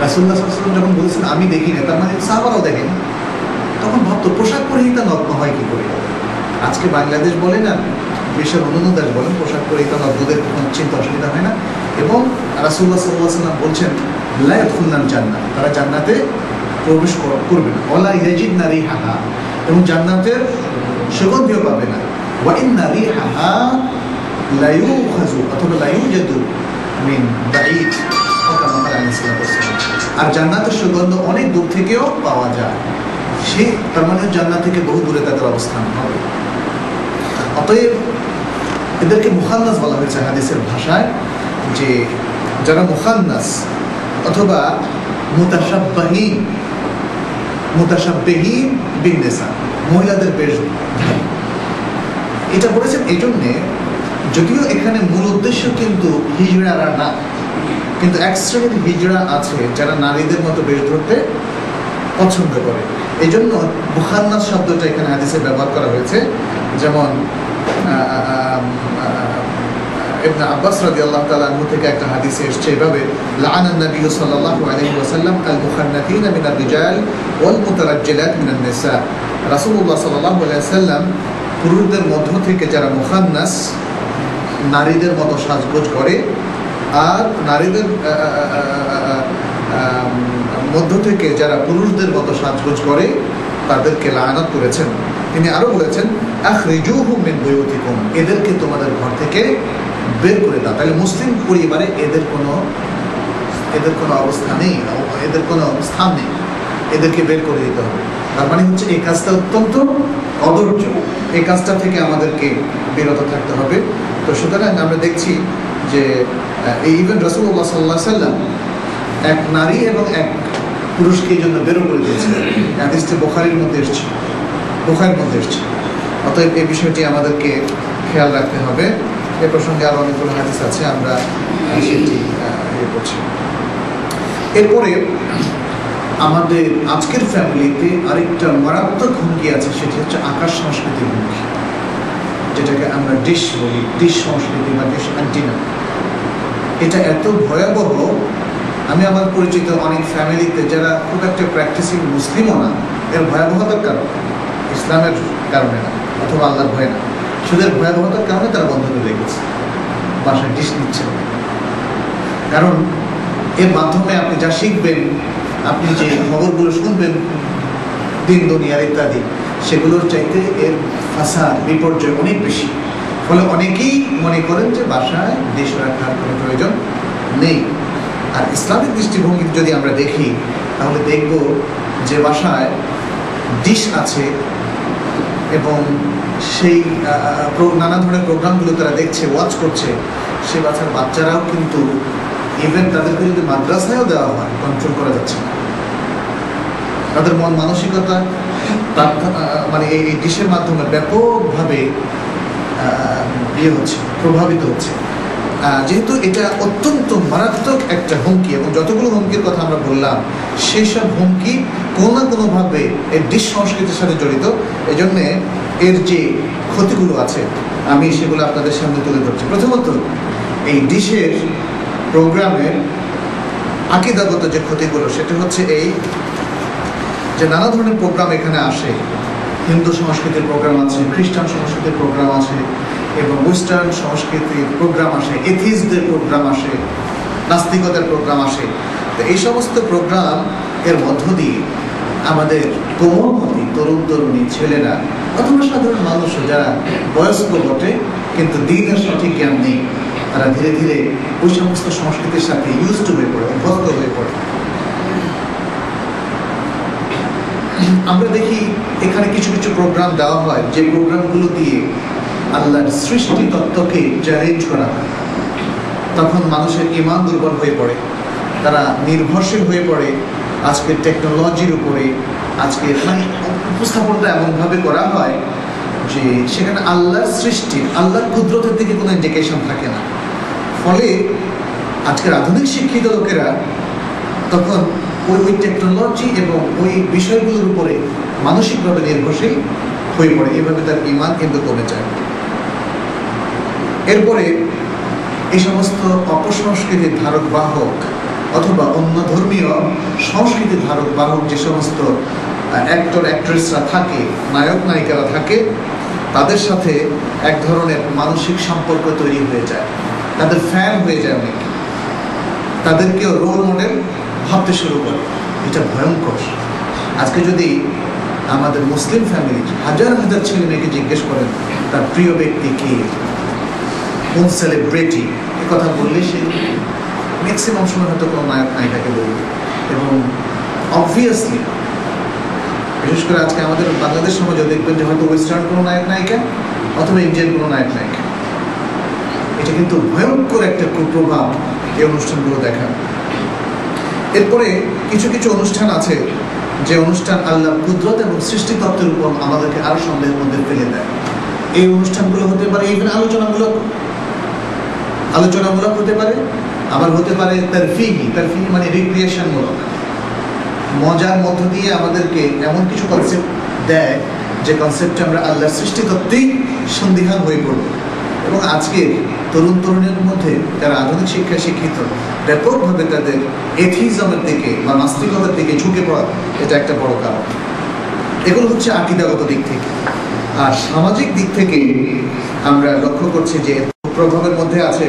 রাসূলুল্লাহ সাল্লাল্লাহু আলাইহি ওয়াসাল্লাম যখন বলেছেন আমি দেখি না, তার মানে সাহাবারাও দেখেন, তখন ভাবতো পোশাক পরিহিতা নগ্ন হয় কি করে। আজকে বাংলাদেশ বলেন আর বিশ্বের অন্যান্য দেশ বলেন, পোশাক পরিহিতা নগ্নদের কোনো চিন্তা অসুবিধা হয় না। এবং রাসূলুল্লাহ সাল্লাল্লাহু আলাইহি ওয়াসাল্লাম বলছেন লা ইয়াদখুলুনাল জান্নাহ, তারা জান্নাতে প্রবেশ করবে না। ওয়ালা ইয়াজিদনা রিহাহা, এবং জান্নাতের সুগন্ধিও পাবে না। ওয়া ইন্না রিহাহা লা ইউখাযু অথবা লা ইউজাদু মিন বাঈদ, আর জান্নাতের সুগন্ধ অনেক দূর থেকেও পাওয়া যায়। সে তার মানে জান্নাত থেকে বহু দূরে তাদের অবস্থান হবে। অতএব এদেরকে মুখান্নাস বলা হয়েছে হাদিসের ভাষায়, যে যারা মুখান্নাস অথবা মুতাশাব্বিহীন বিন-নিসা, মহিলাদের বেশধারী। এটা বলেছেন এই জন্যে, যদিও এখানে মূল উদ্দেশ্য কিন্তু হিজড়ারা না, কিন্তু এক শ্রেণীর হিজড়া আছে যারা নারীদের মতো বেশ ধরতে পছন্দ করে। এই জন্য মুখান্নাস শব্দটা এখানে হাদিসে ব্যবহার করা হয়েছে। যেমন ইবনে আব্বাস রাদিয়াল্লাহু তাআলা আনহু থেকে একটা হাদিসে এসেছে এভাবে, লাআনান নবী সাল্লাল্লাহু আলাইহি ওয়াসাল্লাম আল মুখান্নাতিনা মিনার রিজাল ওয়াল মুতারাজ্জিলাত মিনান নিসা। রাসূলুল্লাহ সাল্লাল্লাহু আলাইহি ওয়াসাল্লাম পুরুষদের মধ্য থেকে যারা মুখান্নাস, নারীদের মতো সাজগোজ করে, আর নারীদের মধ্য থেকে যারা পুরুষদের মতো সাজগোজ করে, তাদেরকে লাআনাত করেছেন। তিনি আরো বলেছেন আখরিজুহুম মিন বুয়ুতিকুম, এদেরকে তোমাদের ঘর থেকে বের করে দাও। তাহলে মুসলিম পরিবারে এদের কোনো অবস্থা নেই, এদের কোনো স্থান নেই, এদেরকে বের করে দিতে হবে। তার মানে হচ্ছে এই কাজটা অত্যন্ত অদর্য, এই কাজটা থেকে আমাদেরকে বিরত থাকতে হবে। তো সুতরাং আমরা দেখছি যে ইভেন রাসূলুল্লাহ সাল্লাল্লাহু আলাইহি ওয়াসাল্লাম এক নারী এবং এক পুরুষকে এই জন্য বেরো করে দিয়েছিলেন। হাদিসটি বুখারীর মধ্যে এসেছে। অতএব এই বিষয়টি আমাদেরকে খেয়াল রাখতে হবে। এ প্রসঙ্গে আরো অনেকগুলো হাদিস আছে, আমরা সেটি করছি। এরপরে আমাদের আজকের ফ্যামিলিতে আরেকটা মারাত্মক হুমকি আছে, সেটি হচ্ছে আকাশ সংস্কৃতির হুমকি, যেটাকে আমরা ডিশ বলি, ডিশ সংস্কৃতি বা ডিশ অ্যান্টিনা। এটা এত ভয়াবহ, আমি আমার পরিচিত অনেক ফ্যামিলিতে যারা খুব একটা প্র্যাকটিসিং মুসলিমও না, এর ভয়াবহতার কারণ ইসলামের কারণে না, অথবা আল্লাহর ভয় না, সুদের ভয়াবহতার কারণে তারা বন্ধ করে রেখেছে, বাসায় ডিশ নিচ্ছে। কারণ এর মাধ্যমে আপনি যা শিখবেন, আপনি যে খবরগুলো শুনবেন দিন দুনিয়ার ইত্যাদি, সেগুলোর চাইতে এর ফাসাদ বিপর্যয় অনেক বেশি। ফলে অনেকেই মনে করেন যে বাসায় ডিশ রাখার কোনো প্রয়োজন নেই। আর ইসলামিক দৃষ্টিভঙ্গি যদি আমরা দেখি, তাহলে দেখব যে বাসায় ডিশ আছে এবং সেই নানা ধরনের প্রোগ্রামগুলো তারা দেখছে, ওয়াচ করছে, সে বাচ্চারাও কিন্তু ইভেন তাদেরকে যদি মাদ্রাসায়ও দেওয়া হয়, কন্ট্রোল করা যাচ্ছে না। তাদের মন মানসিকতা মানে এই ডিশের মাধ্যমে ব্যাপকভাবে প্রভাবিত হচ্ছে। যেহেতু এটা অত্যন্ত মারাত্মক একটা হুমকি, এবং যতগুলো হুমকির কথা আমরা বললাম, সেই সব হুমকি কোনো না কোনোভাবে এর ডিশ সংস্কৃতির সাথে জড়িত। এই জন্যে এর যে ক্ষতিগুলো আছে আমি সেগুলো আপনাদের সামনে তুলে ধরছি। প্রথমত, এই ডিশের প্রোগ্রামের আকীদাগত যে ক্ষতিগুলো, সেটা হচ্ছে এই যে নানা ধরনের প্রোগ্রাম এখানে আসে। হিন্দু সংস্কৃতির প্রোগ্রাম আছে, খ্রিস্টান সংস্কৃতির প্রোগ্রাম আছে, এবং ওয়েস্টার্ন সংস্কৃতির প্রোগ্রাম আসে, এথিস্টদের প্রোগ্রাম আসে, নাস্তিকতার প্রোগ্রাম আসে। তো এই সমস্ত প্রোগ্রাম এর মধ্য দিয়ে আমাদের কোমলমতি তরুণ তরুণী ছেলেরা অথবা সাধারণ মানুষও যারা বয়স্ক বটে কিন্তু দিনের সঠিক জ্ঞান নেই, তারা ধীরে ধীরে ওই সমস্ত সংস্কৃতির সাথে ইউজড হয়ে পড়ে, অভ্যস্ত হয়ে পড়ে। আমরা দেখি এখানে কিছু কিছু প্রোগ্রাম দেওয়া হয়, যে প্রোগ্রামগুলো দিয়ে আল্লাহর সৃষ্টি তত্ত্বকে চ্যালেঞ্জ করা হয়। তখন মানুষের ঈমান দুর্বল হয়ে পড়ে, তারা নির্ভরশীল হয়ে পড়ে আজকের টেকনোলজির উপরে। আজকের মানে উপস্থাপনটা এমনভাবে করা হয় যে সেখানে আল্লাহর সৃষ্টির, আল্লাহর কুদরতের দিকে কোনো ইন্ডিকেশন থাকে না। ফলে আজকের আধুনিক শিক্ষিত লোকেরা তখন ওই টেকনোলজি এবং ওই বিষয়গুলোর উপরে মানসিকভাবে নির্ভরশীল হয়ে পড়ে। এভাবে তার ঈমান কিন্তু কমে যায়। এরপরে এই সমস্ত অপসংস্কৃতির ধারক বাহক অথবা অন্য ধর্মীয় সংস্কৃতির ধারক বাহক যে সমস্ত অ্যাক্টর অ্যাক্ট্রেসরা থাকে, নায়ক নায়িকারা থাকে, তাদের সাথে এক ধরনের মানসিক সম্পর্ক তৈরি হয়ে যায়, তাদের ফ্যান হয়ে যায় অনেকে, তাদেরকেও রোল মডেল ভাবতে শুরু করে। এটা ভয়ঙ্কর। আজকে যদি আমাদের মুসলিম ফ্যামিলির হাজার হাজার ছেলে মেয়েকে জিজ্ঞেস করেন তার প্রিয় ব্যক্তি কে, কোন সেলিব্রিটি, এ কথা বললে সে ম্যাক্সিমাম সময় হয়তো কোনো নায়ক নায়িকাকে বলবে। এবং অবভিয়াসলি বিশেষ করে আজকে আমাদের বাংলাদেশ সমাজে দেখবেন যে হয়তো ওয়েস্টার্ন কোনো নায়ক নায়িকা অথবা ইন্ডিয়ান কোনো নায়ক নায়িকা। এটা কিন্তু ভয়ঙ্কর একটা কুপ্রভাব এই অনুষ্ঠানগুলো দেখা। এরপরে কিছু কিছু অনুষ্ঠান আছে যে অনুষ্ঠান আল্লাহর কুদরত এবং সৃষ্টিতত্ত্বের উপর আমাদেরকে আরো সন্দেহের মধ্যে ফেলে দেয়। এই অনুষ্ঠানগুলো হতে পারে ইভেন আলোচনামূলক হতে পারে, আবার হতে পারে তারফিহি মানে রিক্রিয়েশনমূলক। মজার মধ্য দিয়ে আমাদেরকে এমন কিছু কনসেপ্ট দেয় যে কনসেপ্টে আমরা আল্লাহর সৃষ্টিতত্ত্বেই সন্দিহান হয়ে পড়ব। এবং আজকের তরুণ তরুণীর মধ্যে যারা আধুনিক শিক্ষায় শিক্ষিত, ব্যাপকভাবে তাদের এথিজমের দিকে বা নাস্তিকতার দিকে ঝুঁকে পড়া, এটা একটা বড় কারণ। এগুলো হচ্ছে আকীদাগত দিক থেকে। আর সামাজিক দিক থেকে আমরা লক্ষ্য করছি যে প্রভাবের মধ্যে আছে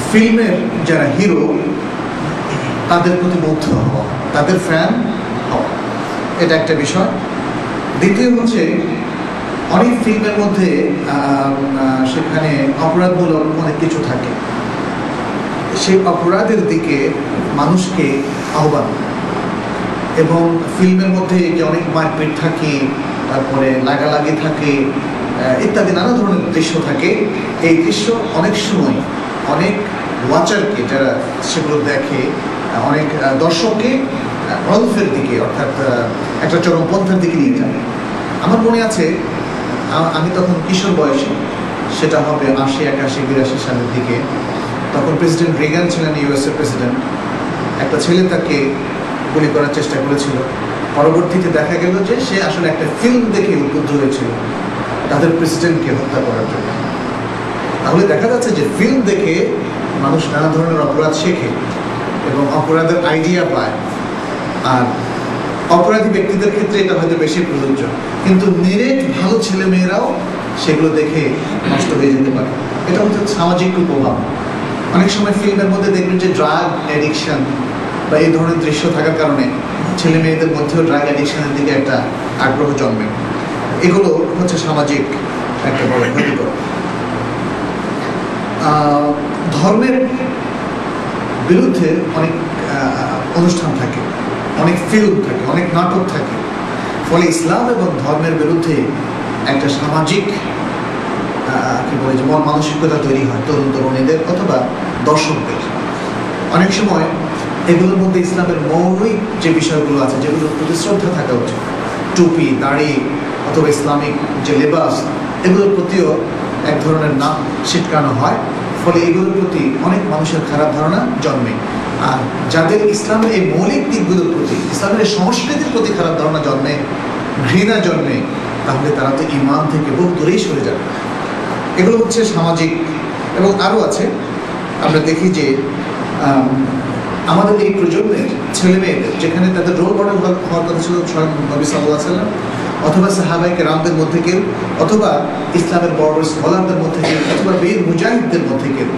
ফিল্মের যারা হিরো তাদের প্রতি মুগ্ধ হওয়া, তাদের ফ্যান হওয়া, এটা একটা বিষয়। দ্বিতীয় হচ্ছে অনেক ফিল্মের মধ্যে সেখানে অপরাধমূলক অনেক কিছু থাকে, সেই অপরাধের দিকে মানুষকে আহ্বান। এবং ফিল্মের মধ্যে যে অনেক মারপিট থাকে, তারপরে লাগালাগি থাকে ইত্যাদি নানা ধরনের দৃশ্য থাকে। এই দৃশ্য অনেক সময় অনেক ওয়াচারকে, যারা সেগুলো দেখে, অনেক দর্শককে অনফের দিকে, অর্থাৎ একটা চরমপন্থার দিকে নিয়ে যায়। আমার মনে আছে আমি তখন কিশোর বয়সী, সেটা হবে ৮০, ৮১, ৮২ সালের দিকে। তখন প্রেসিডেন্ট রিগান ছিলেন, ইউএসএ প্রেসিডেন্ট। একটা ছেলে তাকে গুলি করার চেষ্টা করেছিল। পরবর্তীতে দেখা গেল যে সে আসলে একটা ফিল্ম দেখে উদ্বুদ্ধ হয়েছিল তাদের প্রেসিডেন্টকে হত্যা করার জন্য। তাহলে দেখা যাচ্ছে যে ফিল্ম দেখে মানুষ নানা ধরনের অপরাধ শেখে এবং অপরাধের আইডিয়া পায়। আর অপরাধী ব্যক্তিদের ক্ষেত্রে এটা হয়তো বেশি প্রযোজ্য, কিন্তু নিরেট ভালো ছেলে মেয়েরাও সেগুলো দেখে নষ্ট হয়ে যেতে পারে। এটা হচ্ছে সামাজিক প্রভাব। অনেক সময় ফিল্মের মধ্যে দেখবেন যে ড্রাগ অ্যাডিকশন বা এই ধরনের দৃশ্য থাকার কারণে ছেলে মেয়েদের মধ্যেও ড্রাগ অ্যাডিকশনের দিকে একটা আগ্রহ জন্মে। এগুলো হচ্ছে সামাজিক একটা বড় ক্ষতিকর। ধর্মের বিরুদ্ধে অনেক অনুষ্ঠান থাকে, অনেক ফিল্ম থাকে, অনেক নাটক থাকে, ফলে ইসলাম এবং ধর্মের বিরুদ্ধে একটা সামাজিক কি বলে যে মন মানসিকতা তৈরি হয় তরুণ তরুণীদের অথবা দর্শকদের। অনেক সময় এগুলোর মধ্যে ইসলামের মৌলিক যে বিষয়গুলো আছে, যেগুলোর প্রতি শ্রদ্ধা থাকা উচিত, টুপি, দাড়ি অথবা ইসলামিক যে লেবাস, এগুলোর প্রতিও এক ধরনের নাম ছিটকানো হয়। ফলে এগুলোর প্রতি অনেক মানুষের খারাপ ধারণা জন্মে। আর যাদের ইসলামের এই মৌলিক দিকগুলোর প্রতি, ইসলামের এই সংস্কৃতির প্রতি খারাপ ধারণা জন্মে, ঘৃণা জন্মে, তাহলে তারা তো ঈমান থেকে বহু দূরেই সরে যাবে। এগুলো হচ্ছে সামাজিক। এবং আরও আছে, আমরা দেখি যে আমাদের এই প্রজন্মের ছেলে মেয়েদের, যেখানে তাদের রোল মডেল হওয়ার কথা ছিল স্বয়ং নবী সাল্লাল্লাহু আলাইহি ওয়াসাল্লাম অথবা সাহাবায়ে কেরামদের মধ্যে কেউ, অথবা ইসলামের বড় বড় স্কলারদের মধ্যে কেউ, অথবা বীর মুজাহিদদের মধ্যে কেউ,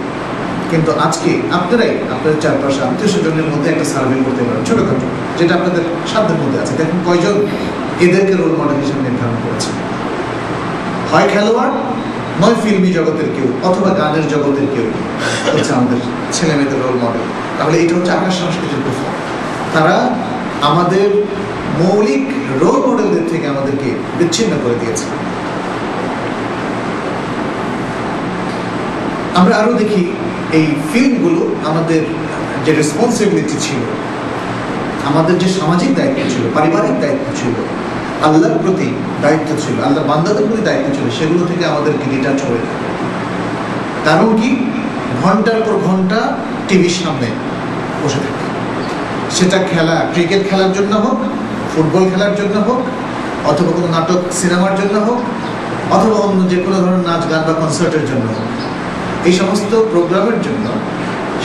কিন্তু আজকে আপনারাই আপনাদের চারপাশে আত্মীয় স্বজনের মধ্যে একটা সার্ভে করতে পারেন ছোটখাটো, যেটা আপনাদের সাধ্যের মধ্যে আছে। দেখুন কয়জন এদেরকে রোল মডেল হিসেবে নির্ধারণ করেছে। হয় খেলোয়াড়, নয় ফিল্মি জগতের কেউ, অথবা গানের জগতের কেউ হচ্ছে আমাদের ছেলে মেয়েদের রোল মডেল। তাহলে এটা হচ্ছে আকাশ সংস্কৃতির প্রভাব। তারা আমাদের মৌলিক রোল মডেলদের থেকে আমাদেরকে বিচ্ছিন্ন করে দিয়েছে। আমরা আরো দেখি এই ফিল্মগুলো আমাদের যে রেসপন্সিবিলিটি ছিল, আমাদের যে সামাজিক দায়িত্ব ছিল, পারিবারিক দায়িত্ব ছিল, আল্লাহর প্রতি দায়িত্ব ছিল, আল্লাহ বান্দাদের প্রতি দায়িত্ব ছিল, সেগুলো থেকে আমাদেরকে ডিটাচ হয়ে যায়। কারণ কি, ঘন্টার পর ঘন্টা টিভির সামনে বসে থাকে। সেটা খেলা, ক্রিকেট খেলার জন্য হোক, ফুটবল খেলার জন্য হোক, অথবা কোনো নাটক সিনেমার জন্য হোক, অথবা অন্য যে কোনো ধরনের নাচ গান বা কনসার্টের জন্য হোক, এই সমস্ত প্রোগ্রামের জন্য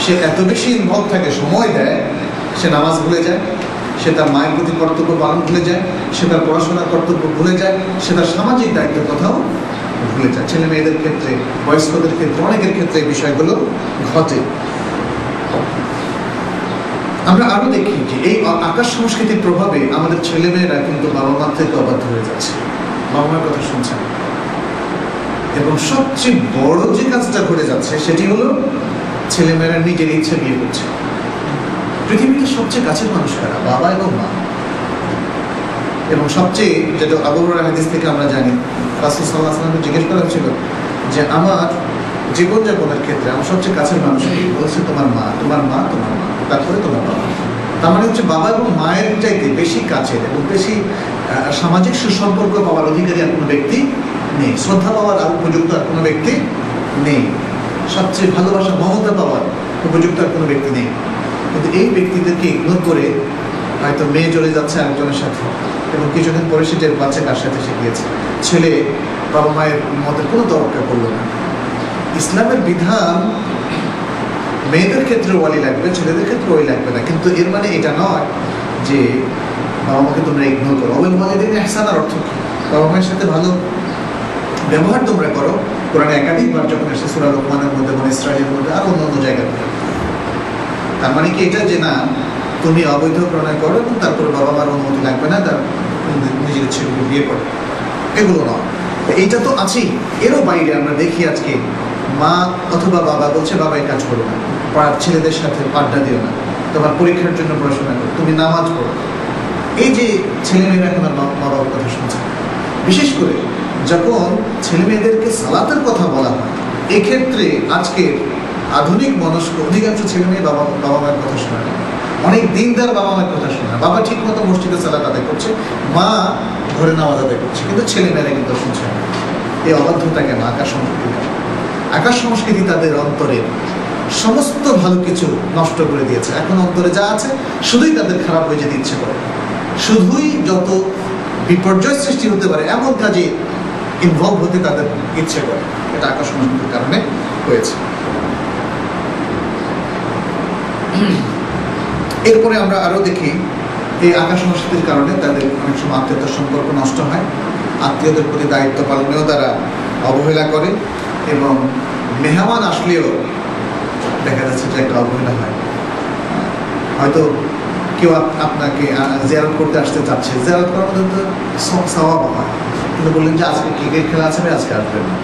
সে এত বেশি ইনভলভ থাকে, সময় দেয়, সে নামাজ ভুলে যায়, সে তার মায়ের প্রতি কর্তব্য পালন ভুলে যায়, সে তার পড়াশোনার কর্তব্য ভুলে যায়, সে তার সামাজিক দায়িত্বের কথাও ভুলে যায়। ছেলে মেয়েদের ক্ষেত্রে, বয়স্কদের ক্ষেত্রে, অনেকের ক্ষেত্রে এই বিষয়গুলো ঘটে। আমরা আরো দেখি যে এই আকাশ সংস্কৃতির প্রভাবে আমাদের ছেলেমেয়েরা কিন্তু বাবা মার থেকে অবাধ্য হয়ে যাচ্ছে, বাবা মার কথা শুনছে না। এবং সবচেয়ে বড় যে কাজটা ঘটে যাচ্ছে সেটি হলো ছেলেমেয়েরা নিজের ইচ্ছে বিয়ে করছে। পৃথিবীতে সবচেয়ে কাছের মানুষ কারা? বাবা এবং মা। এবং সবচেয়ে, যেটা আবু হুরায়রা হাদিস থেকে আমরা জানি, রাসূল সাল্লাল্লাহু আলাইহি ওয়াসাল্লামকে জিজ্ঞেস করা হয়েছিল যে আমার জীবনযাপনের ক্ষেত্রে আমার সবচেয়ে কাছের মানুষ কি? বলছে তোমার মা, তোমার মা, তোমার মা, তারপরে তোমার বাবা। তার মানে হচ্ছে বাবা এবং মায়ের চাইতে বেশি কাছের এবং বেশি সামাজিক সুসম্পর্ক পাওয়ার অধিকারী আর কোনো ব্যক্তি নেই, শ্রদ্ধা পাওয়ার আর উপযুক্ত আর কোনো ব্যক্তি নেই, সবচেয়ে ভালোবাসা মমতা পাওয়ার উপযুক্ত আর কোনো ব্যক্তি নেই। কিন্তু এই ব্যক্তিদেরকে ইগনোর করে হয়তো মেয়ে চলে যাচ্ছে আরেকজনের সাথে, এবং কিছুদিন পরে সে টের পাচ্ছে কার সাথে সে গিয়েছে। ছেলে বাবা মায়ের মধ্যে কোনো তরক্কা করলো না। ইসলামের বিধান মেয়েদের ক্ষেত্রে ওয়ালি লাগবে, ছেলেদের ক্ষেত্রে ওয়ালি লাগবে না, কিন্তু এর মানে এটা নয় যে বাবা মাকে তোমরা ইগনোর করো। ওয়ালিল ওয়ালিদাইনি ইহসানার অর্থ কি? বাবা মায়ের সাথে ভালো ব্যবহার তোমরা করো। কোরআনে একাধিকবার যখন এসেছে সূরা লুকমানের মধ্যে, বনী ইসরাঈলের মধ্যে, আর অন্য জায়গায়। তার মানে কি এটা যে না তুমি অবৈধ প্রণয় করো এবং তারপরে বাবা মার অনুমতি লাগবে না, তার নিজের ছেলেকে বিয়ে করো, এগুলো নয়। এইটা তো আছেই। এরও বাইরে আমরা দেখি আজকে মা অথবা বাবা বলছে বাবা এই কাজ করো না, পাড়ার ছেলেদের সাথে আড্ডা দিও না, তোমার পরীক্ষার জন্য পড়াশোনা করো, তুমি নামাজ পড়ো। এই যে ছেলেমেয়েরা এখন আর মা বাবার কথা শুনছে, বিশেষ করে যখন ছেলেমেয়েদেরকে সালাতের কথা বলা হয়, এক্ষেত্রে আজকে আধুনিক মনস্ক অধিকাংশ ছেলেমেয়ে বাবা মায়ের কথা শোনে না। অনেক দিনদার বাবা মায়ের কথা শোনে না। বাবা ঠিক মতো মসজিদে সালাত আদায় করছে, মা ঘরে নামাজ আদায় করছে, কিন্তু ছেলেমেয়েরা কিন্তু শুনছে না। এই অবাধ্যতা কেন? আকাশ সংস্কৃতি। আকাশ সংস্কৃতি তাদের অন্তরের সমস্ত ভালো কিছু নষ্ট করে দিয়েছে। এখন অন্তরে যা আছে শুধুই তাদের খারাপ হয়ে যেতে ইচ্ছে করে, শুধুই যত বিপর্যয় সৃষ্টি হতে পারে এমন কাজে ইনভলভ হতে তাদের ইচ্ছে করে। এটা আকাশ সংস্কৃতির কারণে হয়েছে। এরপরে আমরা আরো দেখি এই আকাশ সংস্কৃতির কারণে তাদের অনেক সময় আত্মীয়তার সম্পর্ক নষ্ট হয়, আত্মীয়দের প্রতি দায়িত্ব পালনেও তারা অবহেলা করে, এবং মেহমান আসলেও দেখা যাচ্ছে যে একটা অবহেলা হয়। হয়তো কেউ আপনাকে জিয়ারত করতে আসতে চাচ্ছে, জিয়ারত করার মধ্যে তো সওয়াব হয়, কিন্তু বললেন যে আজকে ক্রিকেট খেলা আছে, আজকে আসবেন না।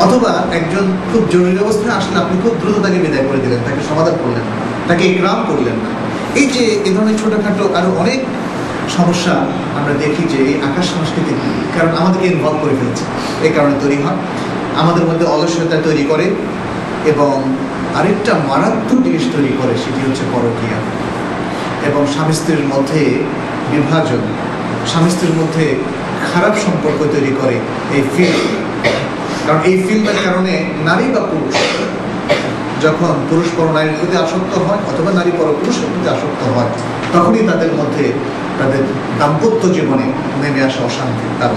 অথবা একজন খুব জরুরি অবস্থায় আসলে আপনি খুব দ্রুত তাকে বিদায় করে দিলেন, তাকে সমাধান করলেন না, তাকে ইকরাম করলেন না। এই যে এই ধরনের ছোটোখাটো আরও অনেক সমস্যা আমরা দেখি যে এই আকাশ সংস্কৃতি কারণ আমাদেরকে ইনভলভ করে ফেলছে, এই কারণে তৈরি হয়, আমাদের মধ্যে অলসতা তৈরি করে, এবং আরেকটা মারাত্মক জিনিস তৈরি করে, সেটি হচ্ছে পরকীয়া, এবং স্বামী স্ত্রীর মধ্যে বিভাজন, স্বামী স্ত্রীর মধ্যে খারাপ সম্পর্ক তৈরি করে এই ফিল্ম। কারণ এই ফিল্মের কারণে নারী বা পুরুষ যখন পুরুষ পর নারীর প্রতি আসক্ত হয় অথবা নারী পর পুরুষের প্রতি আসক্ত হয়, তখনই তাদের মধ্যে তাদের দাম্পত্য জীবনে নেমে আসা অশান্তি তার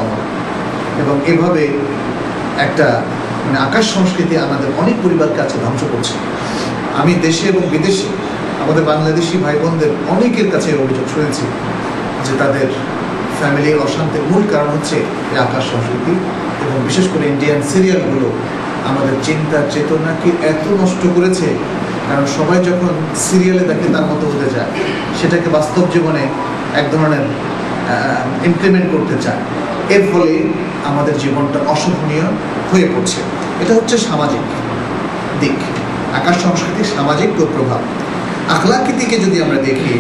এবং এভাবে একটা আকাশ সংস্কৃতি আমাদের অনেক পরিবারকে আছে ধ্বংস করছে। আমি দেশে এবং বিদেশে আমাদের বাংলাদেশি ভাই বোনদের অনেকের কাছে অভিযোগ শুনেছি যে তাদের ফ্যামিলির অশান্তির মূল কারণ হচ্ছে এই আকাশ সংস্কৃতি, এবং বিশেষ করে ইন্ডিয়ান সিরিয়ালগুলো আমাদের চিন্তা চেতনাকে এত নষ্ট করেছে। কারণ সবাই যখন সিরিয়ালে দেখে তার মতো হতে যায়, সেটাকে বাস্তব জীবনে এক ধরনের ইমপ্লিমেন্ট করতে চায়, এর ফলে আমাদের জীবনটা অশোভনীয় হয়ে পড়ছে। এটা হচ্ছে সামাজিক দিক, আকাশ সংস্কৃতির সামাজিক প্রভাব। আখলাকি দিকে যদি আমরা দেখি,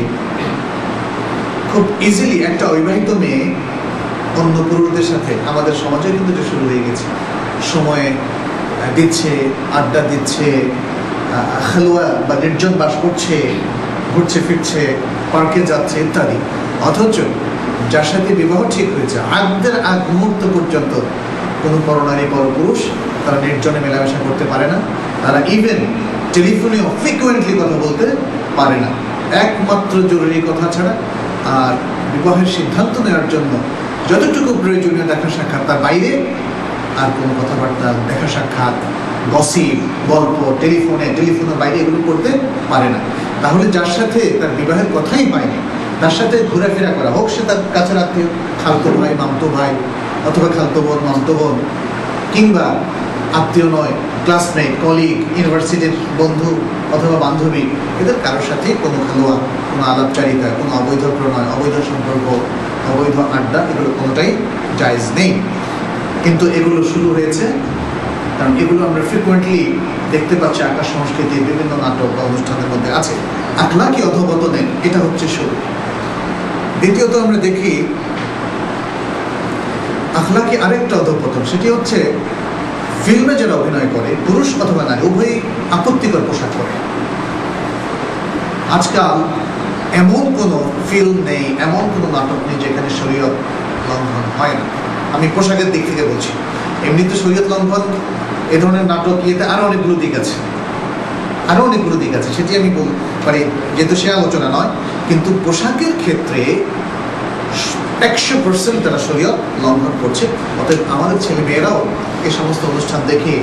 খুব ইজিলি একটা অবিবাহিত মেয়ে অন্য পুরুষদের সাথে আমাদের সমাজে কিন্তু এটা শুরু হয়ে গেছে, সময়ে দিচ্ছে, আড্ডা দিচ্ছে, খালুয়া বা নির্জন বাস করছে, ঘুরছে ফিরছে, পার্কে যাচ্ছে ইত্যাদি। অথচ যার সাথে বিবাহ ঠিক হয়েছে আগদের আগ মুহূর্ত পর্যন্ত কোনো পরনারী পরপুরুষ তারা নির্জনে মেলামেশা করতে পারে না, তারা ইভেন টেলিফোনেও ফ্রিকুয়েন্টলি কথা বলতে পারে না, একমাত্র জরুরি কথা ছাড়া। আর বিবাহের সিদ্ধান্ত নেওয়ার জন্য যতটুকু প্রয়োজনীয় দেখা সাক্ষাৎ, তার বাইরে আর কোনো কথাবার্তা, দেখা সাক্ষাৎ, গসিপ, গল্প টেলিফোনের বাইরে এগুলো করতে পারে না। তাহলে যার সাথে তার বিবাহের কথাই পায়নি, তার সাথে ঘোরাফেরা করা, হোক সে তার কাছের আত্মীয়, খালতো ভাই মামতো ভাই, অথবা খালতো বোন মামতো বোন, কিংবা আত্মীয় নয়, ক্লাসমেট, কলিগ, ইউনিভার্সিটির বন্ধু অথবা বান্ধবী, এদের কারোর সাথে কোনো খালোয়া, কোনো আলাপচারিতা, কোনো অবৈধ প্রণয়, অবৈধ সম্পর্ক, অবৈধ আড্ডা, এগুলো কোনোটাই জায়েজ নেই। কিন্তু এগুলো শুরু হয়েছে, কারণ এগুলো আমরা ফ্রিকুয়েন্টলি দেখতে পাচ্ছি আকাশ সংস্কৃতির বিভিন্ন নাটক বা অনুষ্ঠানের মধ্যে আছে। আখলাকি অধঃপতনের এটা হচ্ছে শুরু। দ্বিতীয়ত আমরা দেখি আখলাকি আরেকটা অধঃপতন, সেটি হচ্ছে ফিল্মে যারা অভিনয় করে, পুরুষ অথবা নারী উভয়ই আপত্তিকর পোশাক পরে। আজকাল এমন কোনো ফিল্ম নেই, এমন কোনো নাটক নেই যেখানে শরীয়ত লঙ্ঘন হয় না। আমি পোশাকের দিক থেকে বলছি, এমনিতে শরীয়ত লঙ্ঘন এ ধরনের নাটক ইয়েতে আরও অনেকগুলো দিক আছে, সেটি আমি পারি, যেহেতু সে আলোচনা নয়। কিন্তু পোশাকের ক্ষেত্রে 100% তারা শরীয়ত লঙ্ঘন করছে। অতএব আমাদের ছেলে মেয়েরাও এই সমস্ত অনুষ্ঠান দেখে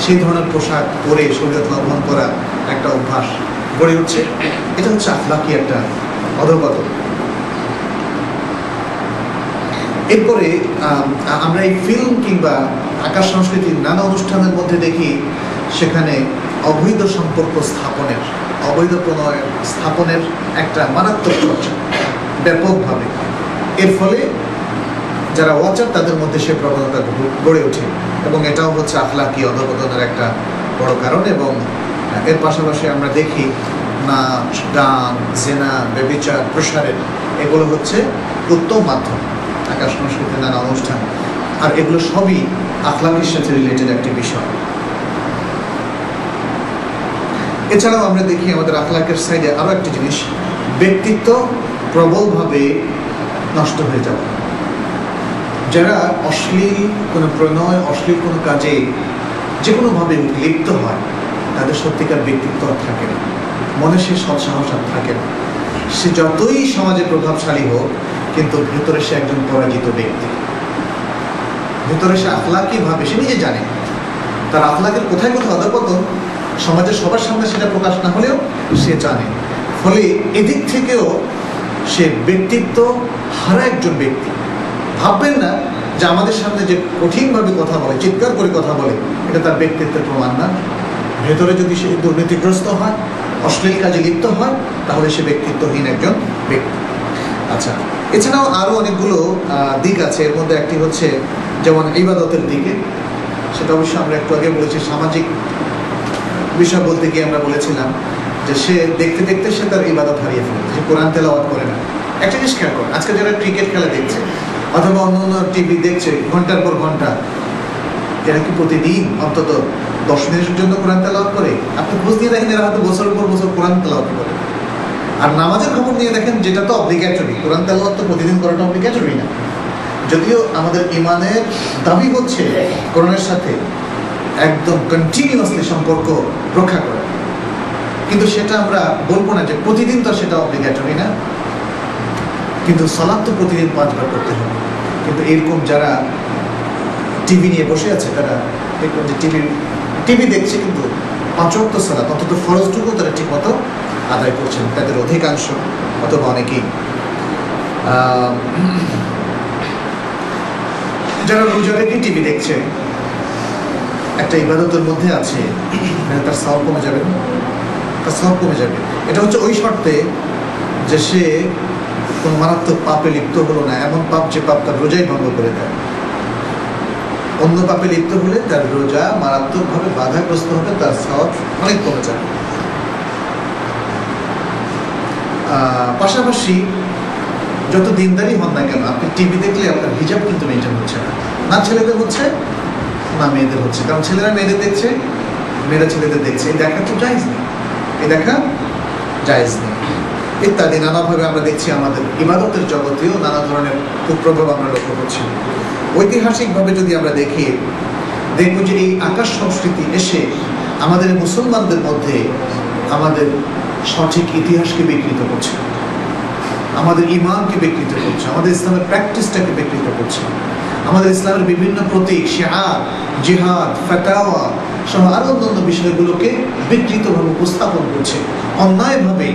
সেই ধরনের পোশাক পরে শরীয়ত লঙ্ঘন করা একটা অভ্যাস গড়ে উঠছে। এটা হচ্ছে আখলাকি একটা অধঃপতন। এরপরে আমরা এই ফিল্ম কিংবা আকাশ সংস্কৃতির নানা অনুষ্ঠানের মধ্যে দেখি সেখানে অবৈধ সম্পর্ক স্থাপনের, অবৈধ প্রণয় স্থাপনের একটা মারাত্মক চর্চা ব্যাপকভাবে। এর ফলে যারা ওয়াচার তাদের মধ্যে সে প্রবণতা গড়ে ওঠে, এবং এটাও হচ্ছে আখলাকি অধঃপতনের একটা বড় কারণ। এবং এর পাশাপাশি আমরা দেখি নাচ, গান, জেনা, ব্যভিচার প্রসারের, এগুলো হচ্ছে উত্তম মাধ্যম আকাশ সংস্কৃতির নানা অনুষ্ঠান। আর এগুলো সবই আখলাকের সাথে রিলেটেড একটি বিষয়। এছাড়াও আমরা দেখি আমাদের আখলাকের সাইডে আরও একটি জিনিস, ব্যক্তিত্ব প্রবলভাবে নষ্ট হয়ে যাবে। যারা অশ্লীল কোনো প্রণয়, অশ্লীল কোনো কাজে যে কোনোভাবে লিপ্ত হয়, তাদের সত্যিকার ব্যক্তিত্ব থাকে না, মনে সে সৎসাহস থাকে না। সে যতই সমাজে প্রভাবশালী হোক, কিন্তু ভেতরে সে একজন পরাজিত ব্যক্তি। ভেতরে সে আখলাকি ভাবে সে নিজে জানে তার আখলাকের কোথায় কোথায় অধঃপতন, সমাজের সবার সামনে সেটা প্রকাশ না হলেও সে জানে। ফলে এদিক থেকেও সে ব্যক্তিত্ব হারা একজন ব্যক্তি। ভাববেন না যে আমাদের সামনে যে কঠিনভাবে কথা বলে, চিৎকার করে কথা বলে, এটা তার ব্যক্তিত্বের প্রমাণ না। ভেতরে যদি সে দুর্নীতিগ্রস্ত হয়, অশ্লীল কাজে লিপ্ত হয়, তাহলে সে ব্যক্তিত্বহীন একজন ব্যক্তি। আচ্ছা, এছাড়াও আরও অনেকগুলো দিক আছে। এর মধ্যে একটি হচ্ছে যেমন ইবাদতের দিকে, সেটা অবশ্যই আমরা একটু আগে বলেছি। সামাজিক বিষয় বলতে গিয়ে আমরা বলেছিলাম যে সে দেখতে দেখতে সে তার ইবাদত হারিয়ে ফেলে, সে কোরআন তেলাওয়াত করে না। একটা জিনিস খেয়াল করুন, আজকে যারা ক্রিকেট খেলা দেখছে অথবা অন্য অন্য টিভি দেখছে ঘন্টার পর ঘন্টা, এরা কি প্রতিদিন অন্তত 10 মিনিটের জন্য কোরআন তেলাওয়াত করে? আপনি খোঁজ দিয়ে দেখেন এরা হয়তো বছরের পর বছর কোরআন তেলাওয়াত করে। আর নামাজের খবর নিয়ে দেখেন, যেটা তো অব্লিগেটরি, কোরআন তেলাওয়াত তো প্রতিদিন করাটা অব্লিগেটরি না। যদিও আমাদের ইমানের দাবি হচ্ছে কোরআনের সাথে একদম কন্টিনিউয়াসলি সম্পর্ক রক্ষা করা, কিন্তু সেটা আমরা বলবো না যে প্রতিদিন তো সেটা অব্লিগেটরি না। কিন্তু সালাত তো প্রতিদিন 5 বার করতে হবে। কিন্তু এরকম যারা টিভি নিয়ে বসে আছে, তারা দেখবেন যে টিভি দেখছে কিন্তু 5 ওয়াক্ত সালাত অন্তত ফরজটুকু তারা ঠিক মতো আদায় করছেন, তাদের অধিকাংশ অথবা অনেকেই। যারা রোজা রেখে টিভি দেখছে, একটা ইবাদতের মধ্যে আছে, তার সওয়াব কমে যাবে না? তার সওয়াব কমে যাবে। এটা হচ্ছে ওই শর্তে যে সে কোন মারাত্মক পাপে লিপ্ত হলো না, এমন পাপ যে পাপ তার রোজাই ভঙ্গ করে দেয়। অন্য পাপে লিপ্ত হলে তার রোজা মারাত্মকভাবে বাধাগ্রস্ত হবে, তার সওয়াব অনেক কমে যাবে। পাশাপাশি যত দিনদারি হন না কেন, আপনি টিভি দেখলে আপনার হিজাব কিন্তু মেনটেন হচ্ছে না, না ছেলেদের হচ্ছে না মেয়েদের হচ্ছে। কারণ ছেলেরা মেয়েদের দেখছে, মেয়েরা ছেলেদের দেখছে। এই দেখা তো জায়েজ নেই, এই দেখা জায়েজ নেই ইত্যাদি নানাভাবে আমরা দেখছি। আমাদের ইবাদতের জগতেও নানা ধরনের কুপ্রভাব আমরা লক্ষ্য করছি। ঐতিহাসিকভাবে যদি আমরা দেখি, দেখব যে এই আকাশ সংস্কৃতি এসে আমাদের মুসলমানদের মধ্যে আমাদের সঠিক ইতিহাসকে বিকৃত করছে, আমাদের ইমানকে বিকৃত করছে, আমাদের ইসলামের প্র্যাকটিসটাকে বিকৃত করছে, আমাদের ইসলামের বিভিন্ন প্রতীক, শিআর, জিহাদ, ফাতাওয়া সহ আরো অন্যান্য বিষয়গুলোকে বিকৃতভাবে উপস্থাপন করছে, অন্যায়ভাবে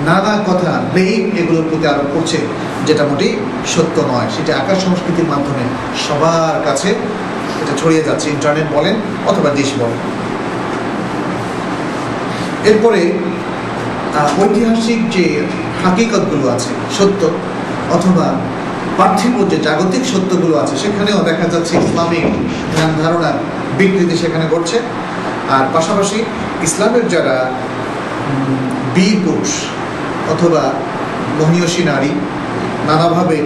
নানা কথা ব্লেম এগুলোর প্রতি আরোপ করছে, যেটা মোটেই সত্য নয়। সেটা আকাশ সংস্কৃতির মাধ্যমে সবার কাছে এটা ছড়িয়ে যাচ্ছে, ইন্টারনেট বলেন অথবা দেশ বলেন। এরপরে ঐতিহাসিক যে হাকিকতগুলো আছে, সত্য অথবা পার্থিব যে জাগতিক সত্যগুলো আছে, সেখানেও দেখা যাচ্ছে ইসলামিক ধ্যান ধারণার বিকৃতি সেখানে ঘটছে। আর পাশাপাশি ইসলামের যারা বীর পুরুষ অথবা মহিয়সী নারী, নানাভাবে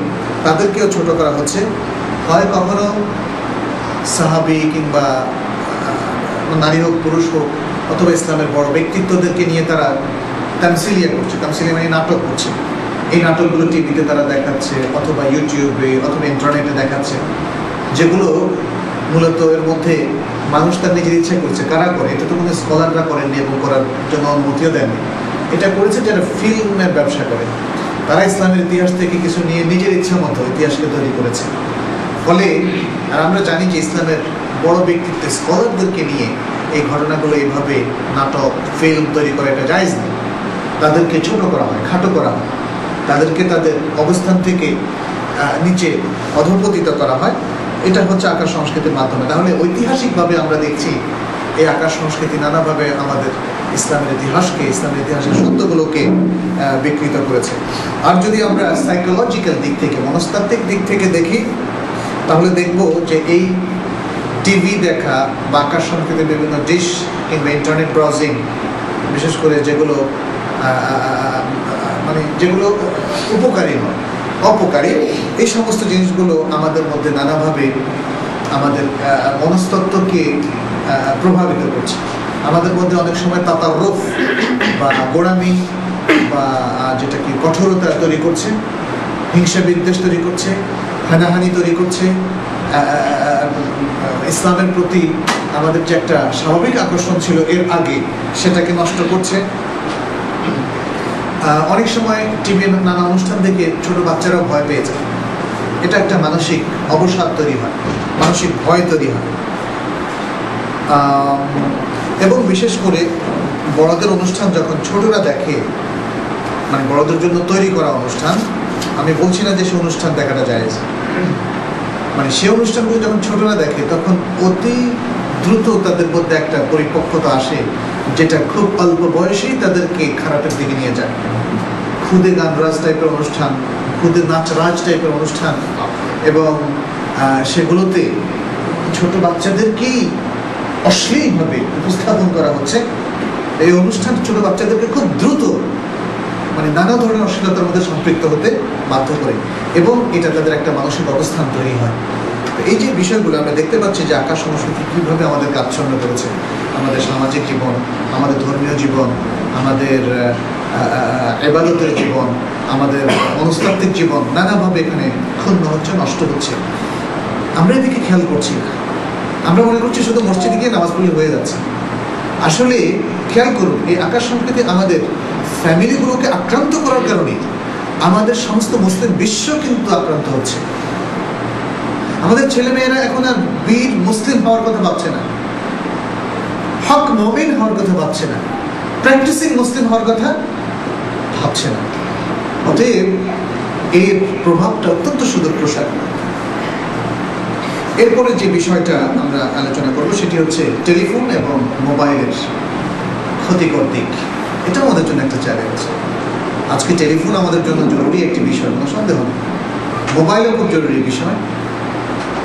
তাদেরকেও ছোট করা হচ্ছে। হয় কখনো সাহাবী কিংবা নারী হোক পুরুষ হোক অথবা ইসলামের বড় ব্যক্তিত্বদেরকে নিয়ে তারা তামসিলিয়া করছে, তামসিলিয়া মানে নাটক করছে। এই নাটকগুলো টিভিতে তারা দেখাচ্ছে অথবা ইউটিউবে অথবা ইন্টারনেটে দেখাচ্ছে, যেগুলো মূলত এর মধ্যে মানুষ তার নিজের ইচ্ছা করছে। কারা করে এটা? তো কোনো স্কলাররা করেননি এবং করার জন্য অনুমতিও দেননি। এটা করেছে যারা ফিল্মের ব্যবসা করে, তারা ইসলামের ইতিহাস থেকে কিছু নিয়ে নিজের ইচ্ছা মতো ইতিহাসকে তৈরি করেছে। ফলে আর আমরা জানি যে ইসলামের বড় ব্যক্তিত্ব স্কলারদেরকে নিয়ে এই ঘটনাগুলো এইভাবে নাটক ফিল্ম তৈরি করা এটা জায়েজ নেই। তাদেরকে ছোট করা হয়, খাটো করা হয়, তাদেরকে তাদের অবস্থান থেকে নিচে অধঃপতিত করা হয়। এটা হচ্ছে আকাশ সংস্কৃতির মাধ্যমে। তাহলে ঐতিহাসিকভাবে আমরা দেখছি এই আকাশ সংস্কৃতি নানাভাবে আমাদের ইসলামের ইতিহাসকে, ইসলামের ইতিহাসের সত্যগুলোকে বিকৃত করেছে। আর যদি আমরা সাইকোলজিক্যাল দিক থেকে, মনস্তাত্ত্বিক দিক থেকে দেখি, তাহলে দেখব যে এই টিভি দেখা বা আকাশ সংস্কৃতির বিভিন্ন ডিশ কিংবা ইন্টারনেট ব্রাউজিং, বিশেষ করে যেগুলো মানে যেগুলো উপকারী নয়, অপকারী, এই সমস্ত জিনিসগুলো আমাদের মধ্যে নানাভাবে আমাদের মনস্তত্ত্বকে প্রভাবিত করছে। আমাদের মধ্যে অনেক সময় তাতাররুফ বা গোড়ামি বা যেটা কি কঠোরতা তৈরি করছে, হিংসা বিদ্বেষ তৈরি করছে, হানাহানি তৈরি করছে। ইসলামের প্রতি আমাদের যে একটা স্বাভাবিক আকর্ষণ ছিল এর আগে, সেটাকে নষ্ট করছে। অনেক সময় টিভি নানা অনুষ্ঠান দেখে ছোট বাচ্চারাও ভয় পেয়ে যায়। এটা একটা মানসিক অবসাদ তৈরি হয়, মানসিক ভয় তৈরি হয়। এবং বিশেষ করে বড়দের অনুষ্ঠান যখন ছোটরা দেখে, মানে বড়দের জন্য তৈরি করা অনুষ্ঠান, আমি বলছি না যে সে অনুষ্ঠান দেখাটা জায়েজ, মানে সে অনুষ্ঠানগুলো যখন ছোটরা দেখে তখন অতি দ্রুত তাদের মধ্যে একটা পরিপক্কতা আসে, যেটা খুব অল্প বয়সেই তাদেরকে খারাপের দিকে নিয়ে যায়। খুদে গান রাজ টাইপের অনুষ্ঠান, খুদে নাচ রাজ টাইপের অনুষ্ঠান, এবং সেগুলোতে ছোট বাচ্চাদেরকেই অশ্লীলভাবে উপস্থাপন করা হচ্ছে। এই অনুষ্ঠান ছোট বাচ্চাদেরকে খুব দ্রুত মানে নানা ধরনের অশ্লীলতার মধ্যে সম্পৃক্ত হতে বাধ্য করে, এবং এটা তাদের একটা মানসিক অবস্থান তৈরি হয়। এই যে বিষয়গুলো আমরা দেখতে পাচ্ছি যে আকাশ সংস্কৃতি কীভাবে আমাদের আচ্ছন্ন করেছে, আমাদের সামাজিক জীবন, আমাদের ধর্মীয় জীবন, আমাদের ইবাদতের জীবন, আমাদের মনস্তাত্ত্বিক জীবন নানাভাবে এখানে ক্ষুণ্ণ হচ্ছে, নষ্ট হচ্ছে। আমরা এদিকে খেয়াল করছি না, আমরা মনে করছি শুধু মসজিদে গিয়ে নামাজ পড়লে হয়ে যাচ্ছে। আসলে খেয়াল করুন, এই আকাশ সংস্কৃতি আমাদের ফ্যামিলিগুলোকে আক্রান্ত করার কারণে আমাদের সমস্ত মুসলিম বিশ্ব কিন্তু আক্রান্ত হচ্ছে। আমাদের ছেলেমেয়েরা এখন আর বীর মুসলিম হওয়ার কথা ভাবছে না, হক মুমিন হওয়ার কথা ভাবছে না, প্র্যাকটিসিং মুসলিম হওয়ার কথা ভাবছে না। অতএব এর প্রভাবটা অত্যন্ত সুদূর প্রসারী। এরপরে যে বিষয়টা আমরা আলোচনা করব সেটি হচ্ছে টেলিফোন এবং মোবাইলের ক্ষতিকর দিক। এটা আমাদের জন্য একটা চ্যালেঞ্জ। আজকে টেলিফোন আমাদের জন্য জরুরি একটি বিষয়, কোনো সন্দেহ নেই। মোবাইলও খুব জরুরি বিষয়,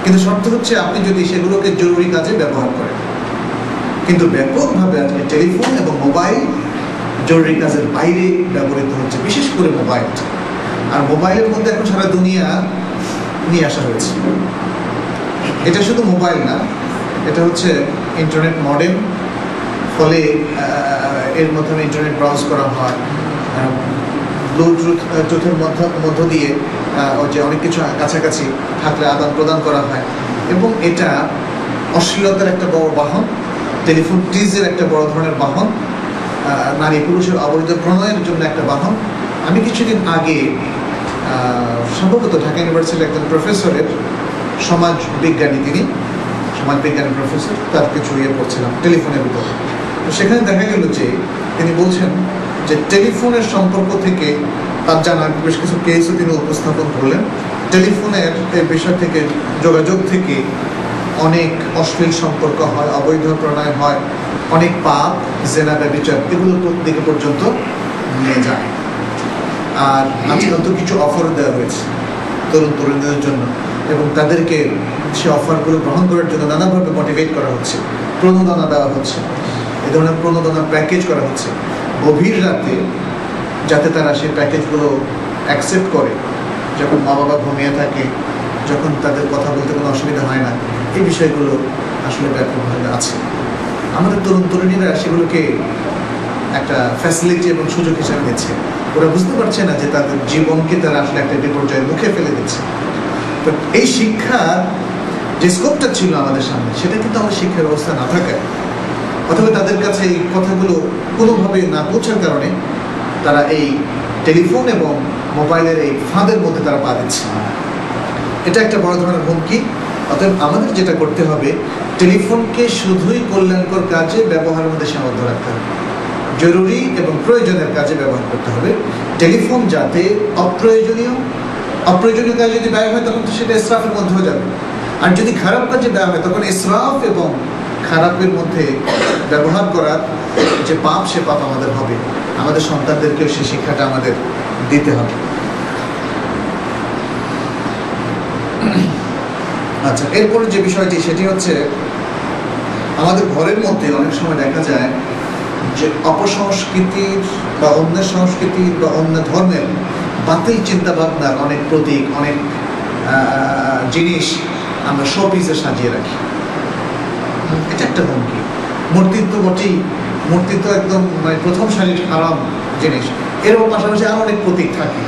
কিন্তু শর্ত হচ্ছে আপনি যদি সেগুলোকে জরুরি কাজে ব্যবহার করেন। কিন্তু ব্যাপকভাবে আজকে টেলিফোন এবং মোবাইল জরুরি কাজের বাইরে ব্যবহৃত হচ্ছে, বিশেষ করে মোবাইলটা। আর মোবাইলের মধ্যে এখন সারা দুনিয়া নিয়ে আসা হয়েছে। এটা শুধু মোবাইল না, এটা হচ্ছে ইন্টারনেট মডেম, ফলে এর মাধ্যমে ইন্টারনেট ব্রাউজ করা হয়, ব্লুটুথের মধ্য দিয়ে যে অনেক কিছু কাছাকাছি থাকলে আদান প্রদান করা হয়, এবং এটা অশ্লীলতার একটা বড় বাহন, টেলিফোন টিজের একটা বড় ধরনের বাহন, নারী পুরুষের অবৈধ প্রণয়ের জন্য একটা বাহন। আমি কিছুদিন আগে সম্ভবত ঢাকা ইউনিভার্সিটির একজন প্রফেসরের, সমাজ বিজ্ঞানী, তিনি সমাজ বিজ্ঞানের প্রফেসর, তার কিছু পড়ছিলাম টেলিফোনের উপর। তো সেখানে দেখা গেল যে তিনি বলছেন যে টেলিফোনের সম্পর্ক থেকে তার জানা বেশ কিছু কেসও তিনি উপস্থাপন করলেন। টেলিফোনের এই বিষয় থেকে, যোগাযোগ থেকে অনেক অশ্লীল সম্পর্ক হয়, অবৈধ প্রণয় হয়, অনেক পাপ, জেনা, ব্যভিচার এগুলোর দিকে পর্যন্ত নিয়ে যায়। আর আজকাল তো কিছু অফারও দেওয়া হয়েছে তরুণ তরুণীদের জন্য, এবং তাদেরকে সে অফারগুলো গ্রহণ করার জন্য নানাভাবে মোটিভেট করা হচ্ছে, প্রণোদনা দেওয়া হচ্ছে, এ ধরনের প্রণোদনা প্যাকেজ করা হচ্ছে গভীর রাতে, যাতে তারা সেই প্যাকেজগুলো অ্যাকসেপ্ট করে যখন মা বাবা ঘুমিয়ে থাকে, যখন তাদের কথা বলতে কোনো অসুবিধা হয় না। এই বিষয়গুলো আসলে ব্যাপকভাবে আছে। আমাদের তরুণ তরুণীরা সেগুলোকে একটা ফ্যাসিলিটি এবং সুযোগ হিসাবে নিচ্ছে। ওরা বুঝতে পারছে না যে তাদের জীবনকে তারা আসলে একটা বিপর্যয়ের মুখে ফেলে দিচ্ছে। তো এই শিক্ষার যে স্কোপটা ছিল আমাদের সামনে, সেটা কিন্তু আমাদের শিক্ষা ব্যবস্থা না থাকায়, অথবা তাদের কাছে এই কথাগুলো কোনোভাবে না পৌঁছার কারণে তারা এই টেলিফোন এবং মোবাইলের এই ফাঁদের মধ্যে তারা পা দিচ্ছে। এটা একটা বড় ধরনের হুমকি। অতএব আমাদের যেটা করতে হবে, টেলিফোনকে শুধুই কল্যাণকর কাজে ব্যবহারের মধ্যে সীমাবদ্ধ রাখতে হবে, জরুরি এবং প্রয়োজনের কাজে ব্যবহার করতে হবে। টেলিফোন যাতে অপ্রয়োজনীয় কাজে যদি ব্যয় হয় তখন তো সেটা ইসরাফের মধ্যেও যাবে, আর যদি খারাপ কাজে ব্যয় হয় তখন ইসরাফ এবং খারাপের মধ্যে ব্যবহার করার যে পাপ, সে পাপ আমাদের হবে। আমাদের সন্তানদেরকেও সে শিক্ষাটা আমাদের দিতে হবে। আচ্ছা, এরপরে যে বিষয়টি সেটি হচ্ছে আমাদের ঘরের মধ্যে অনেক সময় দেখা যায় যে অপসংস্কৃতির বা অন্য সংস্কৃতির বা অন্য ধর্মের বাতিল চিন্তা ভাবনার অনেক প্রতীক, অনেক জিনিস আমরা শোপিসে সাজিয়ে রাখি। এটা একটা হুমকি। মূর্তি তো বটেই, মূর্তি তো একদম মানে প্রথম সারির হারাম জিনিস। এরও পাশাপাশি আরো অনেক প্রতীক থাকে।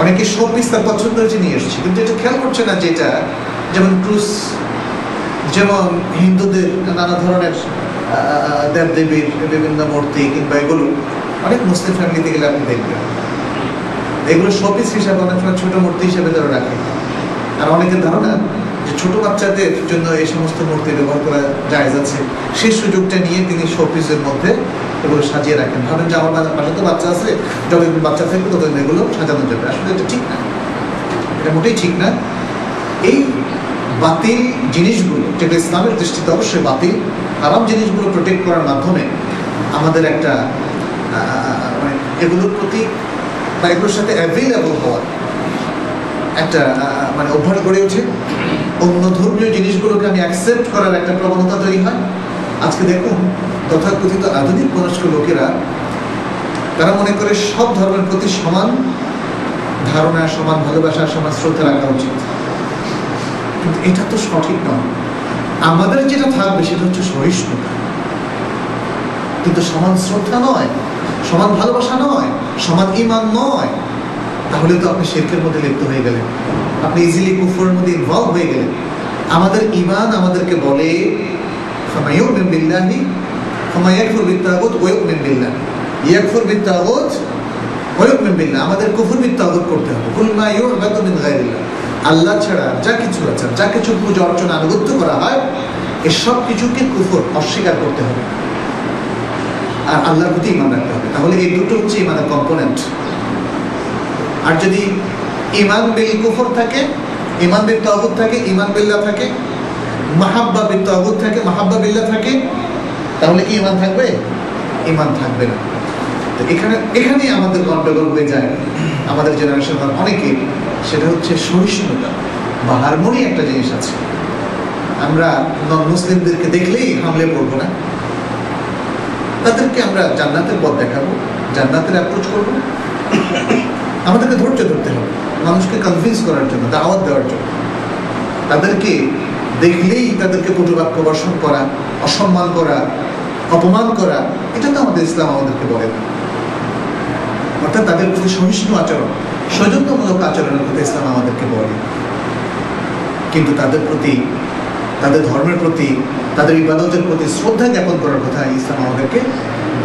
অনেকে শোপিস তার পছন্দ হয়েছে নিয়ে এসেছে, কিন্তু এটা খেয়াল করছে না যে এটা যেমন ক্রুশ, যেমন হিন্দুদের নানা ধরনের দেবদেবীর বিভিন্ন মূর্তি, কিংবা এগুলো অনেক মুসলিম ফ্যামিলিতে গেলে আপনি দেখবেন এগুলো শোপিস হিসাবে অনেক সময় ছোট মূর্তি হিসেবে তারা রাখে। আর অনেকের ধারণা যে ছোট বাচ্চাদের জন্য এই সমস্ত মূর্তি ব্যবহার করা জায়েজ আছে, সেই সুযোগটা নিয়ে তিনি শোপিসের মধ্যে এগুলো সাজিয়ে রাখেন, ভাবেন যে আমার বাসায় তো বাচ্চা আছে, যতদিন বাচ্চা থাকবে ততদিন এগুলো সাজানো যাবে। আসলে এটা ঠিক না, এটা মোটেই ঠিক না। এই বাতিল জিনিসগুলো, যেটা ইসলামের দৃষ্টিতে অবশ্যই বাতিল, হারাম জিনিসগুলো প্রোটেক্ট করার মাধ্যমে আমাদের একটা মানে এগুলোর প্রতি বা এগুলোর সাথে অ্যাভেলেবল হওয়ার একটা মানে অভ্যাস গড়ে ওঠে। অন্য ধর্মীয় জিনিসগুলোকে আমি অ্যাকসেপ্ট করার একটা প্রবণতা তৈরি হয়। আজকে দেখুন তথাকথিত আধুনিক মনস্ক লোকেরা তারা মনে করে সব ধর্মের প্রতি সমান ধারণা, সমান ভালোবাসা, সমান শ্রদ্ধা রাখা উচিত, কিন্তু এটা তো সঠিক নয়। আমাদের যেটা থাকবে সেটা হচ্ছে সহিষ্ণুতা, কিন্তু সমান শ্রদ্ধা নয়, সমান ভালোবাসা নয়, সমান ঈমান নয়। তাহলে তো আপনি শিরকের মধ্যে লিপ্ত হয়ে গেলেন, আপনি ইজিলি কুফরের মধ্যে ইনভলভ হয়ে গেলেন। আমাদের ঈমান আমাদেরকে বলে ফামান ইউমিন বিল্লাহি ফামান ইয়াকফুর বিত্তাগুত ওয়া ইউমিন বিল্লাহ, ইয়াকফুর বিত্তাগুত ওয়া ইউমিন বিল্লাহ। আমাদের কুফর বিত্তাগুত করতে হবে। কুল মা ইউবাদু মিন গায়রিল্লাহ, আল্লাহ ছাড়া যা কিছু আছে, যা কিছু পূজা অর্চনা আনুগত্য করা হয়, এই সব কিছুকে কুফর অস্বীকার করতে হবে আর আল্লাহর প্রতি ঈমান রাখতে হবে। তাহলে এই দুটো হচ্ছে ঈমানের কম্পোনেন্ট। আর যদি ঈমান বিল কুফর থাকে, ঈমান বিল তাগুত থাকে, ঈমান বিল্লাহ থাকে, মাহাব্বা বিল তাগুত থাকে, মাহাব্বা বিল্লাহ থাকে, তাহলে কি ঈমান থাকবে? ঈমান থাকবে না। তো এখানেই আমাদের গন্ডগোল হয়ে যায় আমাদের জেনারেশনের অনেকে। সেটা হচ্ছে সহিষ্ণুতা বা হারমোনি একটা জিনিস আছে। আমরা নন মুসলিমদেরকে দেখলেই হামলে পড়বো না, তাদেরকে আমরা জান্নাতের পথ দেখাবো, জান্নাতের অ্যাপ্রোচ করবো। আমাদেরকে ধৈর্য ধরতে হবে মানুষকে কনভিন্স করার জন্য, দাওয়াত দেওয়ার জন্য। তাদেরকে দেখলেই তাদেরকে কটুবাক্য বর্ষণ করা, অসম্মান করা, অপমান করা, এটা তো আমাদের ইসলাম আমাদেরকে বলে না। অর্থাৎ তাদের প্রতি সহিষ্ণু আচরণ, সৌজন্যমূলক আচরণের কথা ইসলাম আমাদেরকে বলে, কিন্তু তাদের প্রতি, তাদের ধর্মের প্রতি, তাদের ইবাদতের প্রতি শ্রদ্ধা জ্ঞাপন করার কথা ইসলাম আমাদেরকে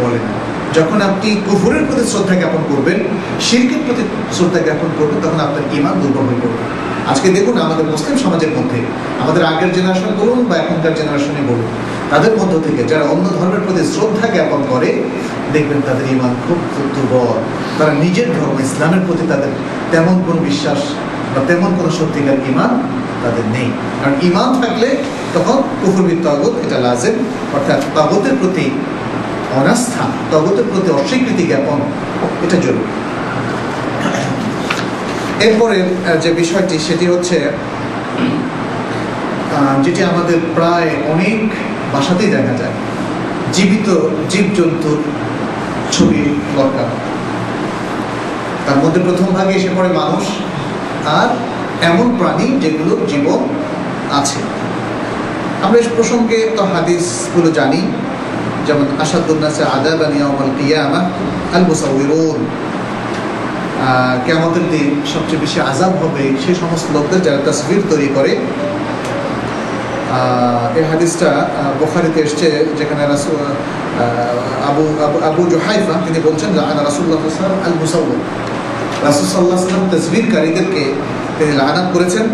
বলে না। যখন আপনি কুফরের প্রতি শ্রদ্ধা জ্ঞাপন করবেন, শিরকের প্রতি শ্রদ্ধা জ্ঞাপন করবেন, তখন আপনার ঈমান দুর্বল হয়ে পড়বে। আজকে দেখুন আমাদের মুসলিম সমাজের মধ্যে, আমাদের আগের জেনারেশন বলুন বা এখনকার জেনারেশনে বলুন, তাদের মধ্য থেকে যারা অন্য ধর্মের প্রতি শ্রদ্ধা জ্ঞাপন করে, দেখবেন তাদের ঈমান খুব দুর্বল। তারা নিজের ধর্ম ইসলামের প্রতি তাদের তেমন কোনো বিশ্বাস বা তেমন কোনো সত্যিকার ঈমান তাদের নেই। কারণ ঈমান থাকলে তখন কুফর বিল তাগুত এটা লাজেম, অর্থাৎ তাগুতের প্রতি অনাস্থা, তাগুতের প্রতি অস্বীকৃতি জ্ঞাপন, এটা জরুরি। এরপরে যে বিষয়টি সেটি হচ্ছে যেটি আমাদের প্রায় অনেক বাসাতেই দেখা যায়, জীবিত জীবজন্তুর ছবি দরকার। তার মধ্যে প্রথম ভাগে এসে পড়ে মানুষ আর এমন প্রাণী যেগুলোর জীবন আছে। আমরা এই প্রসঙ্গে তো হাদিসগুলো জানি, যেমন আশাদুন নাসি আযাবান ইয়াউমাল কিয়ামাহ আল মুসাউবিরুন, কিয়ামতের দিন সবচেয়ে বেশি আযাব হবে সেই সমস্ত লোকদের যারা তাসবির তৈরি করে। এই হাদিসটা বুখারীতে এসেছে, যেখানে আবু জুহাইফা তিনি বলছেন লাআনা রাসূলুল্লাহ সাল্লাল্লাহু আলাইহি ওয়াসাল্লাম আল মুসাউবির, রাসূল সাল্লাল্লাহু আলাইহি ওয়াসাল্লাম তাসবিরকারীদেরকে তিনি লাআনাত করেছেন।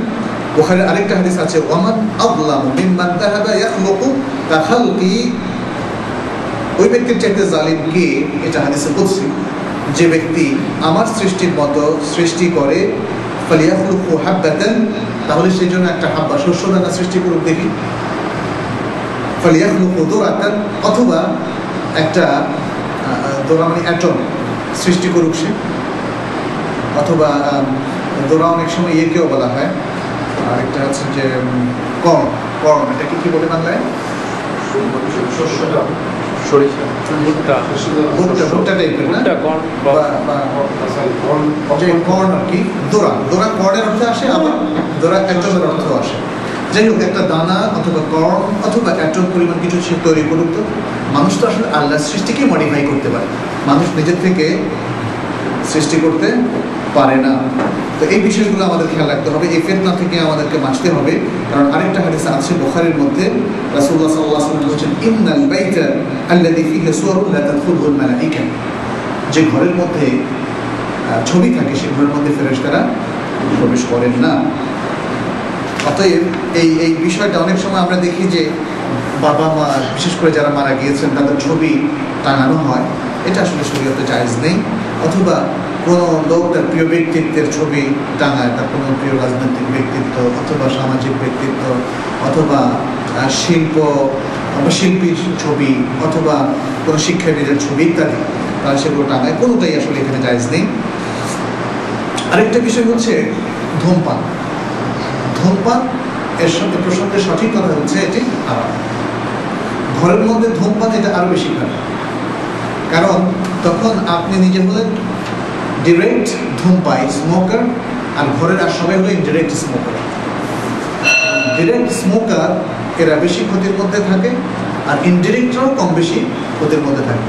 বুখারীর আরেকটা হাদিস আছে, ওয়ামান আযলামু মিম্মান যাহাবা ইয়াখলুকু কাখালকি, ওই ব্যক্তির চাইতে জালিম কে? এটা হাদিসে কুদসি, যে ব্যক্তি আমার সৃষ্টির মতো সৃষ্টি করে, ফালিয়াখলুকু হাব্বাতান, তাহলে সেই জন্য একটা হাব্বা শস্য দানা সৃষ্টি করুক দেখি, ফালিয়াখলুকু দুরাতান, অথবা একটা দোরা মানে অ্যাটম সৃষ্টি করুক সে, অথবা দোরা অনেক সময় ইয়েকেও বলা হয়, আরেকটা হচ্ছে যে কর্ন, এটাকে কি বলে বাংলায়? ভুট্টা টাইপের না, কর্ন আর কি। দোরা কর্নের অর্থে আসে, আবার দোরা অ্যাটমের অর্থ আসে। যাই হোক, একটা দানা অথবা কর্ন অথবা অ্যাটম পরিমাণ কিছু সে তৈরি করুক। তো মানুষ তো আসলে আল্লাহর সৃষ্টিকে মডিফাই করতে পারে, মানুষ নিজের থেকে সৃষ্টি করতে পারে না। তো এই বিষয়গুলো আমাদের খেয়াল রাখতে হবে, এই ফিতনা থেকে আমাদেরকে বাঁচতে হবে। কারণ আরেকটা হাদিস আছে বুখারীর মধ্যে, রাসূলুল্লাহ সাল্লাল্লাহু আলাইহি ওয়াসাল্লাম বলেছেন, ইন্নাল বাইতা আল্লাযী ফীহি সুওয়ারুন লা তাদখুলুহুল মালায়েকা, যে ঘরের মধ্যে ছবি থাকে সেই ঘরের মধ্যে ফেরেশতারা প্রবেশ করেন না। অতএব এই বিষয়টা অনেক সময় আমরা দেখি যে বাবা মা বিশেষ করে যারা মারা গিয়েছেন তাদের ছবি টাঙানো হয়, এটা আসলে শরীয়তে জায়েজ নেই। অথবা কোনো লোক তার প্রিয় ব্যক্তিত্বের ছবি টাঙায়, তার কোনো প্রিয় রাজনৈতিক ব্যক্তিত্ব অথবা সামাজিক ব্যক্তিত্ব অথবা শিল্পীর ছবি অথবা কোনো শিক্ষাবিদের ছবি ইত্যাদি, তারা সেগুলো টাঙায়, কোনোটাই আসলে এখানে জায়েজ নেই। আরেকটা বিষয় হচ্ছে ধূমপান। ধূমপান এর সঙ্গে প্রসঙ্গে সঠিক কথা হচ্ছে এটি হারাম। ঘরের মধ্যে ধূমপান এটা আরো বেশি খারাপ, কারণ তখন আপনি নিজে হলেন ডিরেক্ট ধূমপাই, স্মোকার, আর ঘরের আর সবাই হলো ইনডিরেক্ট স্মোকার। ডিরেক্ট স্মোকার এরা বেশি ক্ষতির মধ্যে থাকে, আর ইনডিরেক্টরাও কম বেশি ক্ষতির মধ্যে থাকে।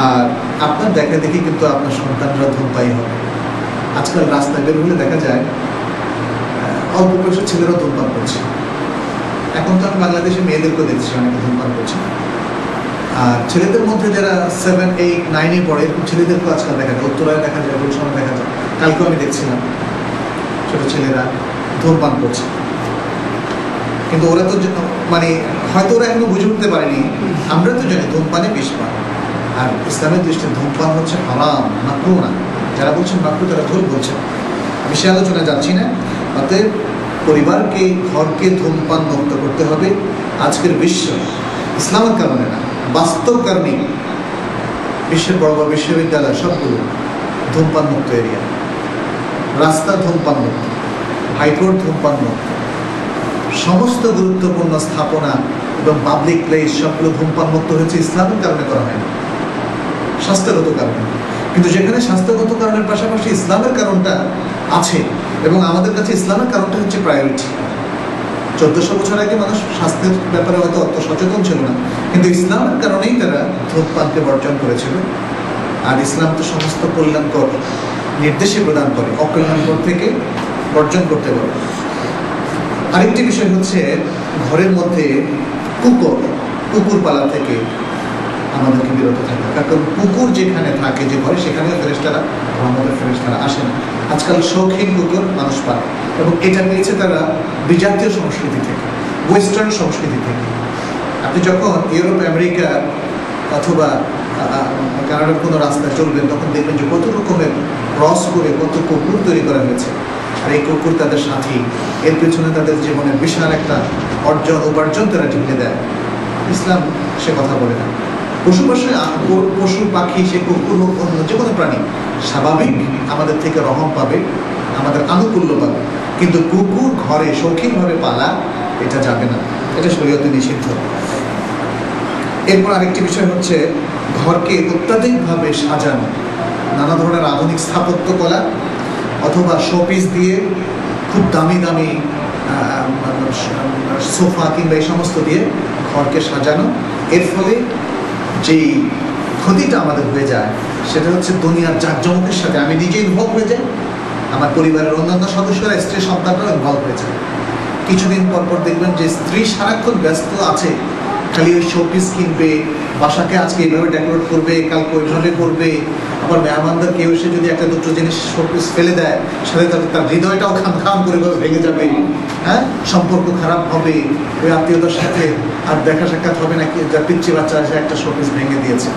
আর আপনার দেখা দেখি কিন্তু আপনার সন্তানরা ধূমপাই হবে। আজকাল রাস্তায় বের হলে দেখা যায় অল্প বয়সের ছেলেরাও ধূমপান করছে। এখন তো আমি বাংলাদেশে মেয়েদেরকেও দেখছি অনেকে ধূমপান করছে। আর ছেলেদের মধ্যে যারা 7, 8, 9-এ পড়ে এরকম ছেলেদেরকেও আজকাল দেখা যায়, উত্তরায় দেখা যায়, গুলশানে দেখা যায়। কালকেও আমি দেখছিলাম ছোট ছেলেরা ধূমপান করছে। কিন্তু ওরা তো মানে হয়তো ওরা এখনো বুঝে উঠতে পারেনি, আমরা তো জানি ধূমপানে বিষ পান। আর ইসলামের দৃষ্টিতে ধূমপান হচ্ছে হারাম, মাকরুহ না। যারা বলছেন মাকরুহ তারা ভুল বলছেন। আমি সে আলোচনা যাচ্ছি না। অতএব পরিবারকে, ঘরকে ধূমপান মুক্ত করতে হবে। আজকের বিশ্ব ইসলামের কারণে না, বাস্তব কারণে বিশ্বের বড় বড় বিশ্ববিদ্যালয় সবগুলো ধূমপান মুক্ত এরিয়া, রাস্তা ধূমপান মুক্ত, হাইকোর্ট ধূমপান মুক্ত, সমস্ত গুরুত্বপূর্ণ স্থাপনা এবং পাবলিক প্লেস সবগুলো ধূমপান মুক্ত হয়েছে ইসলামের কারণে করা হয়নি, স্বাস্থ্যগত কারণে। কিন্তু যেখানে স্বাস্থ্যগত কারণের পাশাপাশি ইসলামের কারণটা আছে, এবং আমাদের কাছে ইসলামের কারণটা হচ্ছে প্রায়োরিটি। 1400 বছর আগে মানুষ স্বাস্থ্যের ব্যাপারে হয়তো অত সচেতন ছিল না, কিন্তু ইসলামের কারণেই তারা ধূমপানকে বর্জন করেছিল। আর ইসলাম তো সমস্ত কল্যাণকর নির্দেশই প্রদান করে, অকল্যাণকর থেকে বর্জন করতে বলে। আরেকটি বিষয় হচ্ছে ঘরের মধ্যে কুকুর পালা থেকে আমাদেরকে বিরত থাকে। কারণ কুকুর যেখানে থাকে, যে ঘরে, সেখানে ফেরেশতারা, রহমতের ফেরেশতারা আসে না। আজকাল শৌখিন কুকুর মানুষ পায়, এবং এটা পেয়েছে তারা বিজাতীয় সংস্কৃতি থেকে, ওয়েস্টার্ন সংস্কৃতি থেকে। আপনি যখন ইউরোপ, আমেরিকা অথবা কানাডার কোনো রাস্তায় চলবেন, তখন দেখবেন যে কত রকমের ক্রস করে কত কুকুর তৈরি করা হয়েছে। আর এই কুকুর তাদের সাথী, এর পেছনে তাদের জীবনের বিশাল একটা উপার্জন তারা টিকে দেয়। ইসলাম সে কথা বলে না। পশু পাখি, সে কুকুর হোক, অন্য যে কোনো প্রাণী স্বাভাবিক আমাদের থেকে রহম পাবে, আমাদের আনুকূল্য পাবে। কিন্তু কুকুর ঘরে শৌখিনভাবে পালা এটা যাবে না, এটা শরীয়তে নিষিদ্ধ। এরপর আরেকটি বিষয় হচ্ছে ঘরকে অত্যাধিকভাবে সাজানো, নানা ধরনের আধুনিক স্থাপত্য কলা অথবা শোপিস দিয়ে, খুব দামি দামি সোফা কিংবা এই সমস্ত দিয়ে ঘরকে সাজানো। এর ফলে যেই ক্ষতিটা আমাদের হয়ে যায় সেটা হচ্ছে দুনিয়ার জাঁকজমকের সাথে আমি নিজে ইনভলভ হয়ে যাই, আমার পরিবারের অন্যান্য সদস্যরা, স্ত্রী সন্তানরাও ইনভলভ হয়ে যায়। কিছুদিন পর পর দেখবেন যে স্ত্রী সারাক্ষণ ব্যস্ত আছে, খালি ওই শোপিস কিনবে, বাসাকে আজকে এইভাবে ডেকোরেট করবে, কালকে ওইভাবে করবে। আবার মেহমানদের কেউ এসে যদি একটা দুটো জিনিস শোপিস ফেলে দেয়, সাথে তার হৃদয়টাও খাম করে ভেঙে যাবে, হ্যাঁ, সম্পর্ক খারাপ হবে ওই আত্মীয়তার সাথে, আর দেখা সাক্ষাৎ হবে না। কি যার পিচ্ছি বাচ্চা এসে একটা শোপিস ভেঙে দিয়েছে।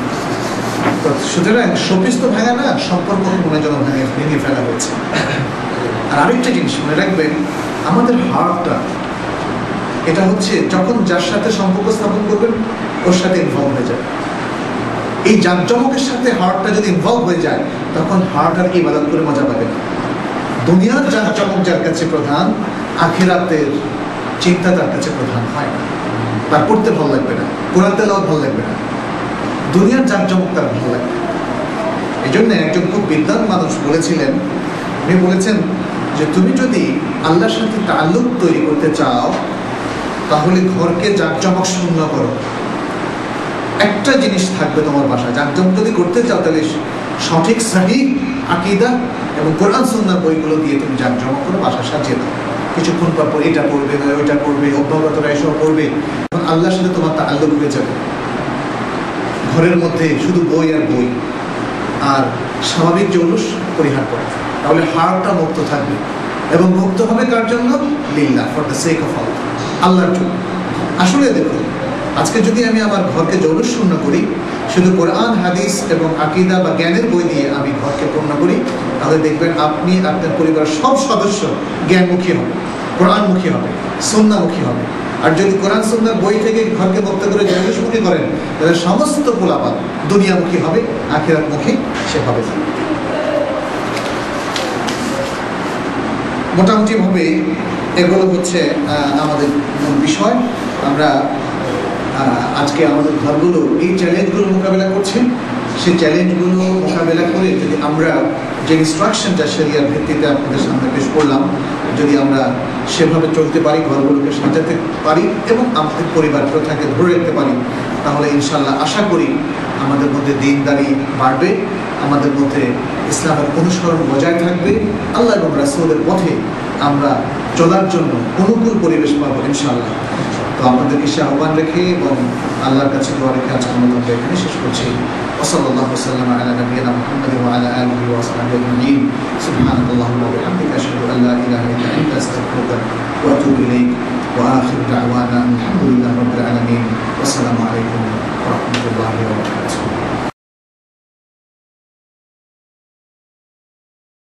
তো সুতরাং শোপিস তো ভাঙা না, সম্পর্ক মনে যেন ভেঙে ফেলা হয়েছে। আর আরেকটা জিনিস মনে রাখবেন, আমাদের হার্টটা, এটা হচ্ছে যখন যার সাথে সম্পর্ক স্থাপন করবেন ওর সাথে ইনভলভ হয়ে যায়। এই জাঁকজমকের সাথে হার্টটা যদি ইনভলভ হয়ে যায়, তখন হার্ট আর ইবাদত করে মজা পাবে না। দুনিয়ার জাঁকজমক যার কাছে প্রধান, আখিরাতের চিন্তা তার কাছে প্রধান হয় না। তার পড়তে ভালো লাগবে না, কোরআন তেলাওয়াত ভালো লাগবে না, দুনিয়ার জাঁকজমক তার ভালো লাগবে। এই জন্য একজন খুব বিদ্বান মানুষ বলেছিলেন, উনি বলেছেন যে তুমি যদি আল্লাহর সাথে তাল্লুক তৈরি করতে চাও, তাহলে ঘরকে জাঁকজমক শূন্য করো। একটা জিনিস থাকবে তোমার বাসায়, জাঁকজমক যদি করতে চাও তাহলে সঠিক সহিহ আকীদা এবং কোরআন সুন্নাহর বইগুলো দিয়ে তুমি জাঁকজমক করে বাসা সাজিয়ে দাও। কিছুক্ষণ পর এটা পড়বে, ওইটা পড়বে, অভ্যাগতরা এসব পড়বে, তখন আল্লাহর সাথে তোমার তাল্লুক হয়ে যাবে। ঘরের মধ্যে শুধু বই আর বই, আর স্বাভাবিক জৌলুস পরিহার করে, তাহলে হার্টটা মুক্ত থাকবে। এবং মুক্ত হবে কার জন্য? লিল্লাহ, ফর দ্য সেক অফ আল্লাহ, আল্লাহর জন্য। আসলে দেখুন, আজকে যদি আমি আমার ঘরকে জৌলুশূন্য করি, শুধু কোরআন হাদিস এবং আকীদা বা জ্ঞানের বই দিয়ে আমি ঘরকে পূর্ণ করি, তাহলে দেখবেন আপনি আপনার পরিবারের সব সদস্য জ্ঞানমুখী হবে, কোরআনমুখী হবে, সুন্নাহমুখী হবে। আর যদি কোরআন সুন্নাহর বই থেকে ঘরকে মুক্ত করে জৌলুশমুখী করেন, তাহলে সমস্ত পোলাপান দুনিয়ামুখী হবে, আখিরাতমুখী সে হবে। মোটামুটিভাবে এগুলো হচ্ছে আমাদের মূল বিষয়। আমরা আজকে আমাদের ঘরগুলো এই চ্যালেঞ্জগুলো মোকাবেলা করছে। সেই চ্যালেঞ্জগুলো মোকাবেলা করে যদি আমরা যে ইনস্ট্রাকশনটা শরিয়ার ভিত্তিতে আপনাদের সামনে পেশ করলাম, যদি আমরা সেভাবে চলতে পারি, ঘরগুলোকে সাজাতে পারি এবং আমাদের পরিবার প্রথাকে ধরে রাখতে পারি, তাহলে ইনশাল্লাহ আশা করি আমাদের মধ্যে দ্বীনদারি বাড়বে, আমাদের মধ্যে ইসলামের অনুসরণ বজায় থাকবে, আল্লাহ এবং রাসূলের পথে আমরা চলার জন্য অনুকূল পরিবেশ পাবো ইনশাআল্লাহ। তো আপনাদেরকে সে আহ্বান রেখে এবং আল্লাহর কাছে দোয়া রেখে আজকে আমরা এখানে শেষ করছি। ওয়াসাল্লাল্লাহু ওয়াসাল্লাম আলা নবিয়িনা মুহাম্মাদিন ওয়া আলা আলিহি ওয়া সাহবিহি আজমাইন। সুবহানাল্লাহি ওয়া বিহামদিহি আশহাদু আল লা ইলাহা ইল্লা আনতা আস্তাগফিরুকা ওয়া আতুবু ইলাইক ওয়া আখিরু দা'ওয়ানা আলহামদুলিল্লাহি রাব্বিল আলামিন। ওয়াসসালামু আলাইকুম ওয়া রাহমাতুল্লাহি ওয়া বারাকাতুহু।